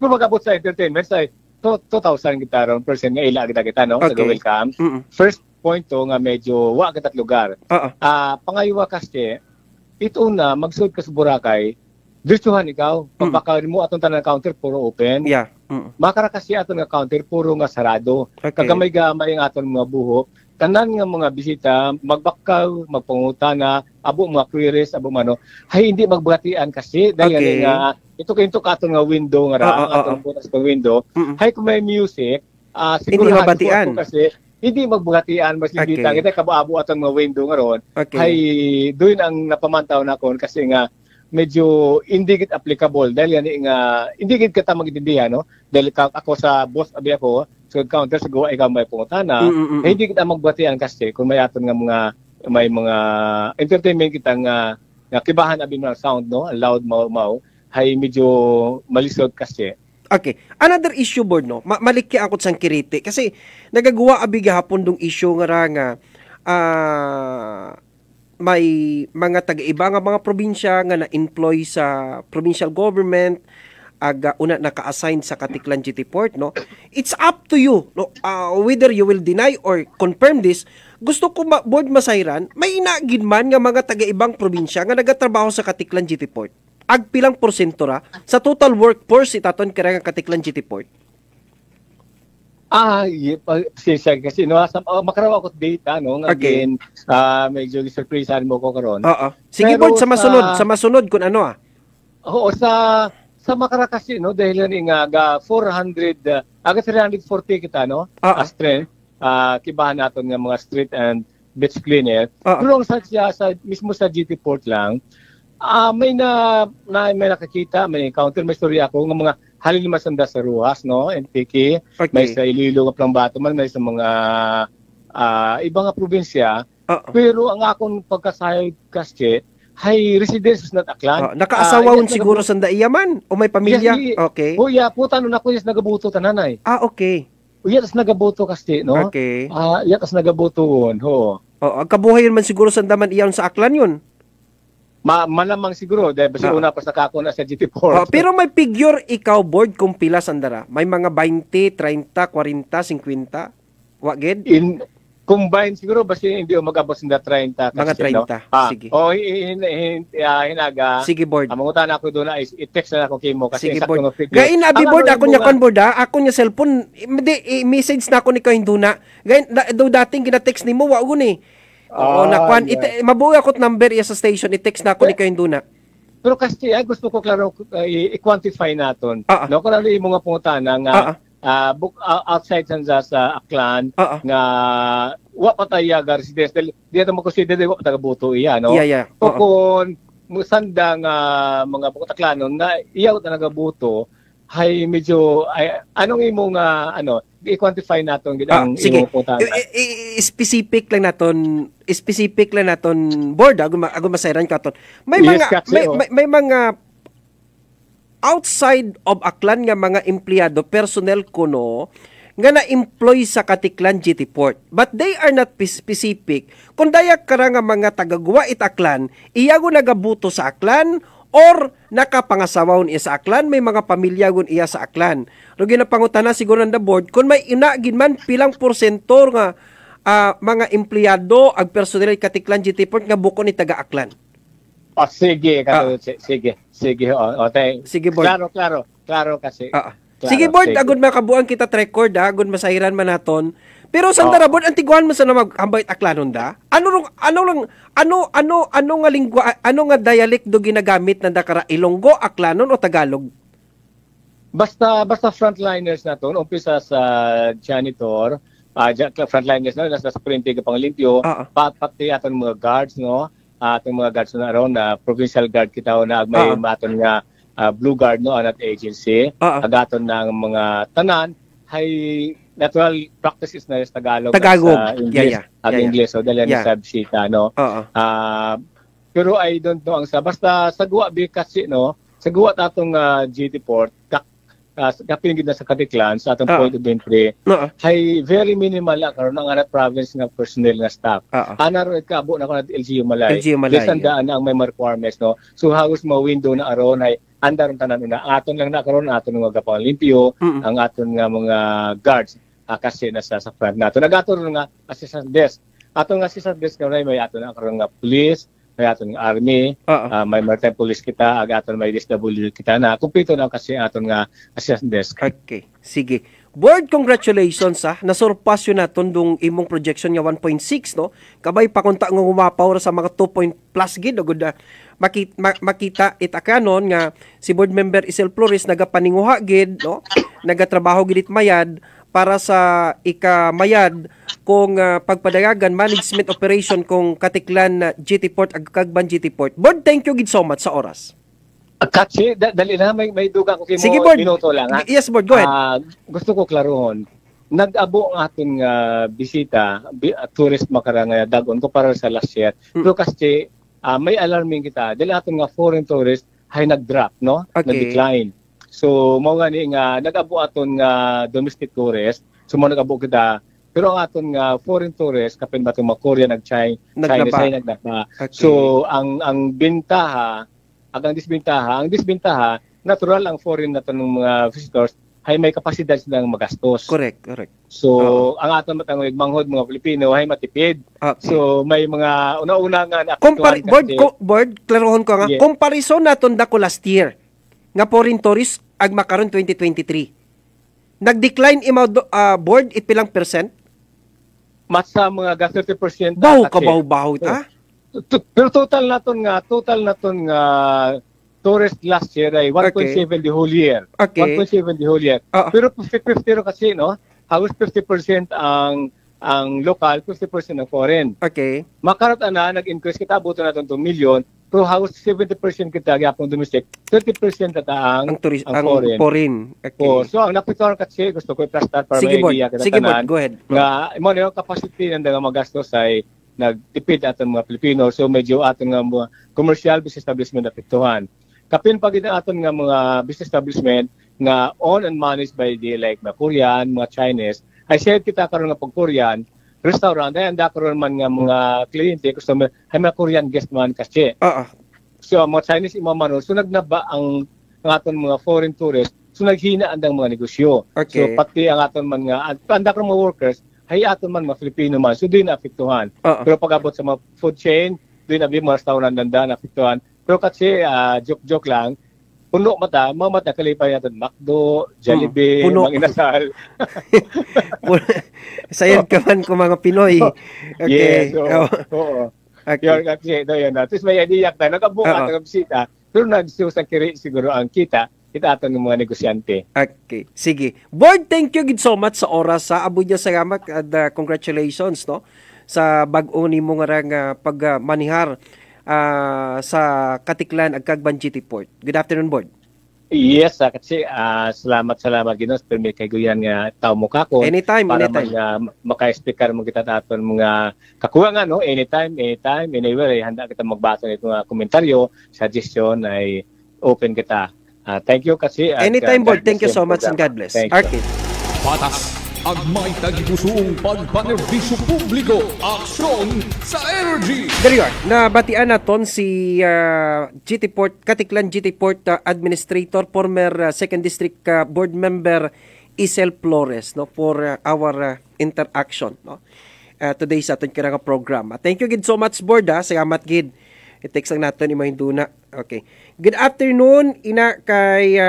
pero magabot sa entertainment sa 2,000 kita ron percent nga ila kita no sa welcome. First point to nga medyo wa kita lugar. Pangaywa kasi ito na magsud ka sa Boracay, virtuhan ikaw. Pagpakain mo atong tanan counter puro open. Yeah. Makara kasi aton nga counter puro nga sarado. Kagamay-gamay ang aton mga buhok. Tanan nga mga bisita magbakaw, magpangutana, abo mga queries, abo mano, hay hindi magbatian kasi dahil nga ito katon nga window nga atong butas sa window. Hay kung may music, siguro mabatian kasi hindi magbatian mas libita kita kabaabo atong mga window nga ron. Hay doon ang napamantaw na kon kasi nga medyo hindi gid applicable dahil nga hindi gid kita magintindihan no dahil ako sa boss abi ako so counter sa gawa ikaw may pungutana hindi kita magbatian kasi kung may aton nga mga entertainment kita nga kibahan abi ng sound no loud mau hay medyo malisod kasi. Okay. Another issue board no maliki ako sang kiriti kasi nagagawa abi gahapon dong issue nga may mga taga-iba nga mga probinsya nga na-employ sa provincial government una naka-assign sa Katiklan GT Port no. It's up to you no whether you will deny or confirm this. Gusto ko board masayran may inagid man nga mga taga-ibang probinsya nga nagatrabaho sa Katiklan GT Port. Agpilang porsyento ra sa total workforce itaton kaya nga Katiklan GT Port. Kasi no makaraw ako data no again medyo surprisean mo ko karon. Sige board sa masunod kun ano Oo sa makara kasi no dahil nga 340 kita no strength kibahan naton nga mga street and beach cleaner. Pero sa mismo sa GT Port lang may nakakita, may encounter, may story ako ng mga halin masanda sa Ruas, no? NPK, may sa Iloilo nga Plambato man, may sa mga ibang probinsya. Pero ang akong pagkasayod kasi, hay residence not Aklan. Nakaasawawon siguro sa Daiyaman o may pamilya? Okay. Puta nun ako yung nagabuto tananay. Okay. Tas nagabuto kasi, no? Okay. Tas nagabuto won, ho. Ang kabuhay man siguro sa daman iyan sa Aklan yun. Malamang siguro dahil basta una pa sa kako na sa GT4. Pero may figure ikaw board kung pila sandara. May mga 20, 30, 40, 50. Wagid? Combine siguro basta hindi mag-abot sa 30. Mga 30. Sige. Hinaga. Sige board. Mangutan ako doon na i-text na ako kay mo kasi sige board. Gain abi board ako nya kon board ako nya cellphone message na ako ni kayo duna. Gain daw dating gina-text nimo wa guni. Nakwan mabuo ako number iya sa station i-text na ako ni kayo duna. Pero kasi gusto ko klaro i-quantify naton. No kun ano imo nga pungutana nga outside sa Aklan nga wa patay ga residence di ato mo consider wa taga-buto iya no. Kung sanda nga mga Aklanon na iyaw ta nagabuto hay medyo anong imo nga i-quantify naton gid ang imo pungutana. Specific lang naton board ako masayran katon. May mga outside of Aklan nga mga empleyado personnel kuno nga na-employ sa Katiklan GT Port. But they are not specific. Kung dayak kara nga mga tagaguwa it Aklan, iyago nagabuto sa Aklan or nakapangasawon iya sa Aklan, may mga pamilya gun iya sa Aklan. Ro ginapangutana siguro ng board kung may inagin man pilang porsyento nga mga empleyado ag personel Katiklan GT Port nga buko ni taga Aklan. Sige, sige. Sige board. Klaro kasi. Sige, board, agud makabuang kita record, agud masahiran man naton. Pero sa darabon antiguan man sa naghambay aklanon da. Ano nga lingwa, ano nga dialect do ginagamit nanda kara Ilonggo, Aklanon o Tagalog? Basta frontliners na to, umpisa sa janitor, frontliners na nasa printing pang limpyo, pati aton mga guards, no? Atong mga guards na aron na provincial guard kita na may maton nga blue guard no anat agency, agaton ng mga tanan hay natural practices na sa Tagalog. English, English so dali na subsita no. Pero I don't know ang basta sagwa bi kasi no, sagwa tatong GT Port kapin gid na sa Katiklan sa atong point of entry hay very minimal lang karon ang anat province nga personnel nga staff. Anar kaabo na ko LGU Malay. Sandaan ang may requirements no. So halos mo window na aron ay andaron tanan na aton lang na karon aton nga gapang limpyo ang aton nga mga guards kasi nasa sa front nato. Nagaton nga assistant desk. Aton nga assistant desk karon may aton na karon nga police, may aton nga army, may maritime police kita, aton may DSWD kita na kumpleto na kasi aton nga assistant desk. Okay, sige. Board, congratulations nasurpass yun naton dung imong projection nga 1.6 no. Kabay pa kunta nga umapaw sa mga 2 plus gid ugod makita itakanon nga si board member Isel Flores nagapaninguha gid no. Nagatrabaho gid mayad para sa ikamayad kung pagpadayagan management operation kung Katiklan GT Port ag Kagban GT Port. Board, thank you gid so much sa oras. Kasi, dali na, may duga ko Sige, mo, minuto lang. Ha? Yes, board, go ahead. Gusto ko klarohon, nag-abo ang ating bisita, tourist makarang dagon ko para sa last year. Pero kasi, may alarming kita, dahil ating foreign tourist, ay nag-drop, no? Nag-decline. So, mga nga, nag-abo aton domestic tourist, so mga nag-abo kita, pero ang aton foreign tourist, kapin ba itong mga Korea, Chinese ay nagdapa. So, ang bintaha, ang disbintaha, natural ang foreign na ng mga visitors ay may kapasidad silang magastos. Correct. So, ang aton matangog manghod mga Pilipino ay matipid. So, may mga una-una nga board, klarohon ko nga, comparison naton dako last year nga foreign tourist ag makaron 2023. Nag-decline board ipilang percent? Mas sa mga 30%. Kabaw ta? Pero total naton nga tourist last year ay 1.7 the whole year. 1.7 the whole year. Pero 50-50 kasi no, halos 50% ang local, 50% ang foreign. Okay. Makarat na nag-increase kita abuto naton 2 million, pero halos 70% kita gyapon domestic, 30% ata ang foreign. Okay. So ang napitaw kasi gusto ko i-start para may idea kita. Sige board, go ahead. Nga mo yung capacity ng mga magastos ay nagtipid aton mga Pilipino, so medyo aton nga mga commercial business establishment apektuhan. Kapin pag aton nga mga business establishment nga owned and managed by the like mga Korean, mga Chinese, ay shared kita karon nga pag Korean restaurant ay anda karon man nga mga kliyente customer ay mga Korean guest man kasi. So mga Chinese imamanon, so nagnaba ang aton mga foreign tourists, so naghina andang mga negosyo. So pati ang aton man nga anda karon mga workers hay aton man mga Filipino man, so din naapektuhan. Pero pag-abot sa mga food chain, din na mga restaurant nanda naapektuhan. Pero kasi joke lang, puno mata kalipay natin Macdo, Jollibee, mga inasal. Sayang ka man kung mga Pinoy. Okay. Yes, oo. Okay. Yung kasi doon na. Tapos may idea ka, nag-abuka ng bisita, pero nagsusang kiri siguro ang kita aton ng mga negosyante. Okay, sige. Board, thank you so much sa oras sa abo niya salamat at congratulations no sa bag-o nimo nga pagmanihar sa Katiklan ag Kagban GT Port. Good afternoon, board. Yes, kasi salamat Ginos permi kay guyan nga tawo mo kako. Anytime. Maka-speaker mo kita aton mga kakuha no anytime, anywhere handa kita magbasa nito nga komentaryo, suggestion ay open kita. Thank you kasi. Anytime, board. Thank you so much and God bless. Arkin. Patas ang may tagipusong pagpanerbisyo publiko. Aksyon sa energy. There you are. Nabatian naton si GT Port, Katiklan GT Port Administrator, former 2nd District Board Member Isel Flores no, for our interaction no, today sa aton kirang program. Thank you gid so much, board. Salamat gid. I-text lang natin imahinduna. Okay. Good afternoon, ina kay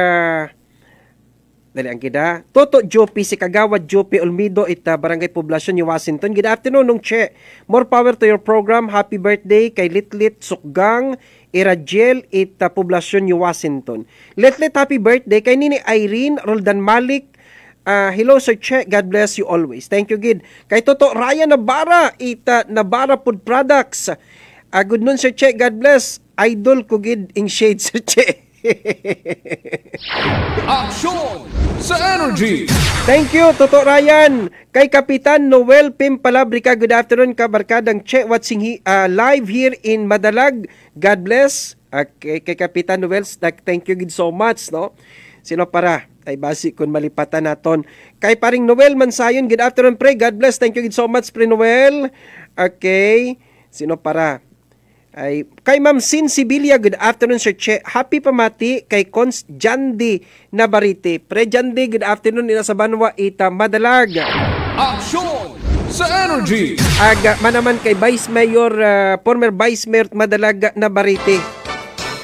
Dali ang gida. Toto Jopi, si Kagawad Jopi Olmido, ita Barangay Poblacion, New Washington. Good afternoon, nung Che. More power to your program. Happy birthday kay Litlit Sukgang, Irajel, ita Poblacion, New Washington. Litlit, happy birthday kay Nini Irene Roldan Malik. Hello, Sir Che. God bless you always. Thank you, Gid. Kay Toto Ryan Nabara, ita Nabara Food Products. Good noon, Sir Che. God bless. Idol ko, Gid, in shade, Sir Che. Action sa Energy. Thank you, Toto Ryan. Kay Kapitan Noel Pim Palabrica, good afternoon, kabarkadang Che, watching live here in Madalag. God bless. Kay Kapitan Noel, thank you so much, no? Sino para? Ay basi kung malipatan naton. Kay paring Noel Mansayon, good afternoon, pre. God bless. Thank you so much, pre Noel. Okay. Sino para? Ay, kay Ma'am Sin Sibilia, good afternoon, Sir Che. Happy pamati kay Cons Jandi Nabarite. Pre Jandi, good afternoon, ina sa Banwa, ita Madalag. Action sa Energy. Manaman kay Vice Mayor, former Vice Mayor Madalag Nabarite.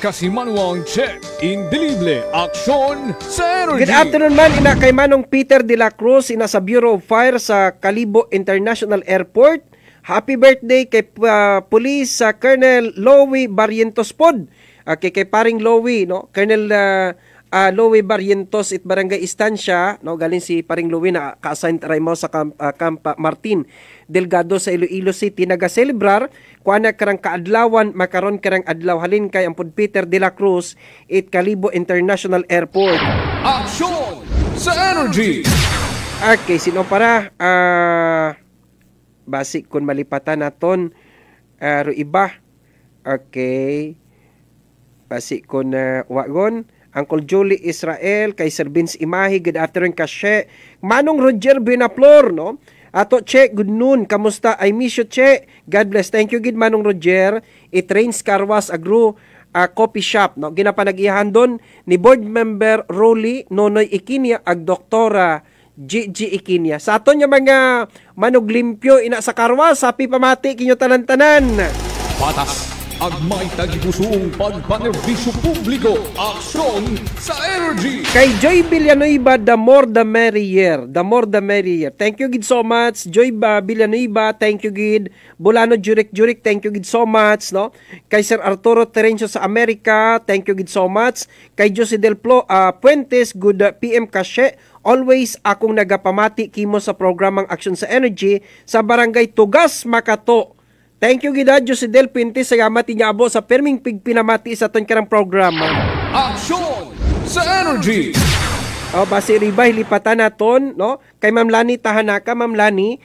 Kasimanwang Che, indelible. Action sa Energy. Good afternoon man, ina kay Manong Peter de la Cruz, ina sa Bureau of Fire sa Calibo International Airport. Happy birthday kay Police Colonel Lowy Barrientos Pod. Kay paring Lowy, no? Colonel Lowy Barrientos it Barangay Estancia, no? Galing si paring Lowy na ka-assign taray mo sa Camp Martin Delgado sa Iloilo City, naga-celebrar kuana karang kaadlawan, makaron karang adlaw halin kay ampod Peter de la Cruz it Calibo International Airport. Action sa Energy. Okay, sino para? Basi kung malipatan naton ro iba. Okay. Basi kung wagon Uncle Julie Israel, kay Sir Vince Imahi, good afternoon Kashe. Manong Roger Benaplor, no? Ato Che, good noon. Kamusta? I miss you, Che. God bless. Thank you, good Manong Roger. It Rains Carwas Agro Coffee Shop, no? Ginapanag-iyahan doon ni board member Rolly Nonoy Ikinia ag Doktora Gigi Ikinia. Sa aton yung mga manuglimpyo ina sa karwas, happy pamati kinyo tanan-tanan. Patas ang may tagipusong pagpanerbisyo publiko. Aksyon sa Energy. Kay Joy Villanueva, the more the merrier. The more the merrier. Thank you gid so much. Joy Villanueva, thank you gid. Bulano Jurik, thank you gid so much, no? Kay Sir Arturo Terencio sa Amerika, thank you gid so much. Kay Jose Del Puentes, good PM Kashe. Always akong nagapamati kimo sa programang Action sa Energy sa Barangay Tugas, Makato. Thank you gida Jose Del Puentes sa yamati niya abo sa perming pigpinamati sa ton karang programa. Action sa Energy. Basi ribay lipatan naton, no? Kay Ma'am Lani Tahanaka, Ma'am Lani,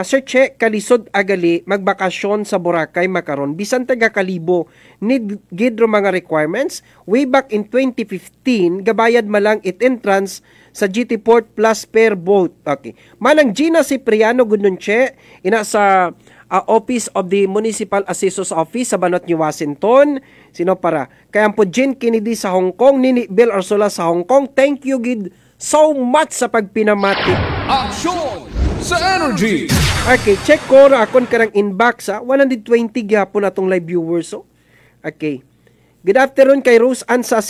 Sir Che, kalisod agali magbakasyon sa Boracay makaron bisan taga Kalibo need gidro mga requirements. Way back in 2015 gabayad malang it entrance sa GT Port plus per boat. Okay. Manang Gina Cipriano gudnon Che, ina sa Office of the Municipal Assessor's Office sa Banat, New Washington. Sino para? Kay ampo Jen Kennedy sa Hong Kong, Nini Bill Arsola sa Hong Kong. Thank you gid so much sa pagpinamati. Action sa Energy. Okay, check ko ra akon karang inbox sa 120 gyapon atong live viewers. So. Okay. Good afternoon kay Rose Ansa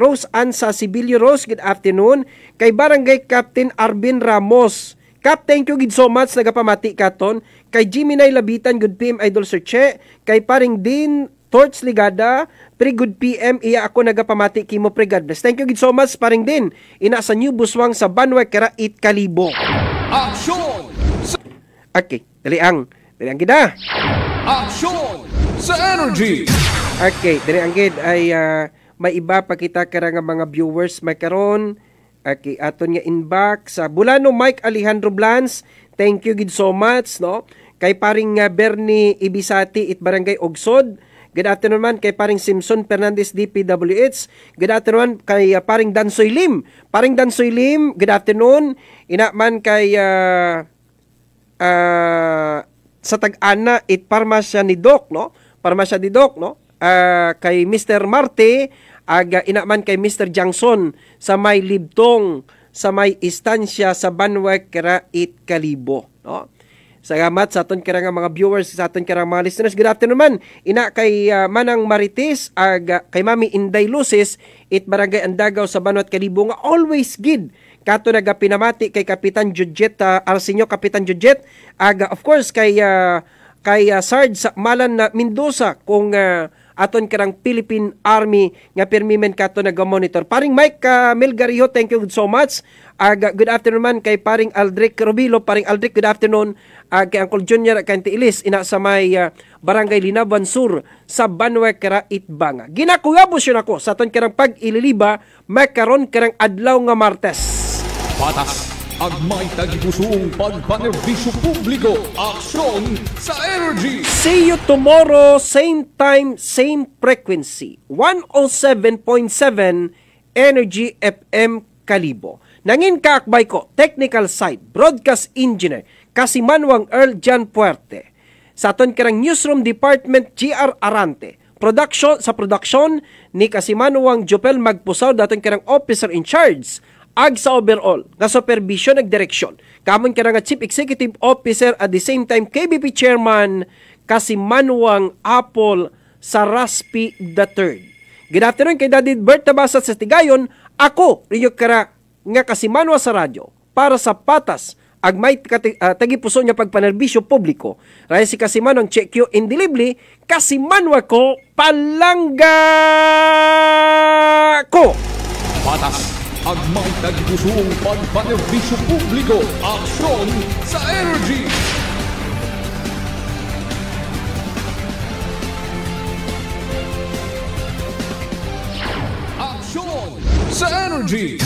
Rose Ansa Sibilio Rose. Good afternoon kay Barangay Captain Arvin Ramos. Kap, thank you gid so much nagapamati katon. Kay Jimmy Nay Labitan, good PM Idol Sir Che. Kay paring Dean Torch Ligada, pre good PM iya ako nagapamati kimo pre God bless. Thank you gid so much paring Dean. Ina sa New Buswang sa Banwa Karait Kalibo. Action. Okay, dali ang gida. Action sa Energy. Okay, dali ang gid ay may iba pa kita karang mga viewers may karon. Okay, aton nga inbox sa Bulano Mike Alejandro Blans. Thank you gid so much, no? Kay paring Bernie Ibisati it Barangay Ogsod. Good afternoon man kay paring Simpson Fernandez DPWH. Good afternoon kay paring Dansoy Lim. Paring Dansoy Lim, good afternoon. Ina man kay sa Tag-ana it Parmasya ni Doc, no? Parmasya ni Doc, no? Kay Mr. Marte inaman kay Mr. Jangson sa may Libtong sa may istansya sa Banwa Karait Kalibo, no? Salamat sa aton karang mga viewers, sa aton karang mga listeners. Good afternoon man. Ina kay Manang Marites, kay Mami Inday Luces, it Barangay Andagaw sa Banwat Kalibo nga always gid. Kato nagapinamati kay Kapitan Jujet, Arsenio Kapitan Jujet, of course kay Sarge sa Malan na Mendoza kung aton karang Philippine Army nga permimen kato naga-monitor. Paring Mike Melgario, thank you so much. Good afternoon man kay paring Aldric Robilo. Paring Aldric, good afternoon. Kay Uncle Junior Kanti Ilis, ina sa may Barangay Linaban Sur sa Banwa Kara Itbanga. Ginakuyabos yun ako sa aton karang pag-ililiba makaron karang adlaw nga Martes. Patas ang may tagipusong pagpanerbisyo publiko. Aksyon sa Energy. See you tomorrow, same time, same frequency. 107.7 Energy FM Kalibo. Nangin kaakbay ko, technical side, broadcast engineer, Kasimanwang Earl Jan Puerte. Sa aton karang newsroom department, GR Arante. Production ni Kasimanwang Jopel Magpusaw, daton karang officer in charge. Ag sa overall, nga supervision ag direksyon. Kamon karang Chief Executive Officer at the same time KBP Chairman Kasimanwang Apple Saraspi III. Good afternoon kay Daddy Bert Tabasat sa Tigayon. Ako, Rio Kara, nga Kasimanwa sa radyo para sa patas ag may tagipuso niya pagpanerbisyo publiko. Raya si Kasimanwang Chekyo Indilibli, Kasimanwa ko, palangga ko. Patas ang may tagipusong pagpanerbisyo publiko. Aksyon sa Energy. Aksyon sa Energy.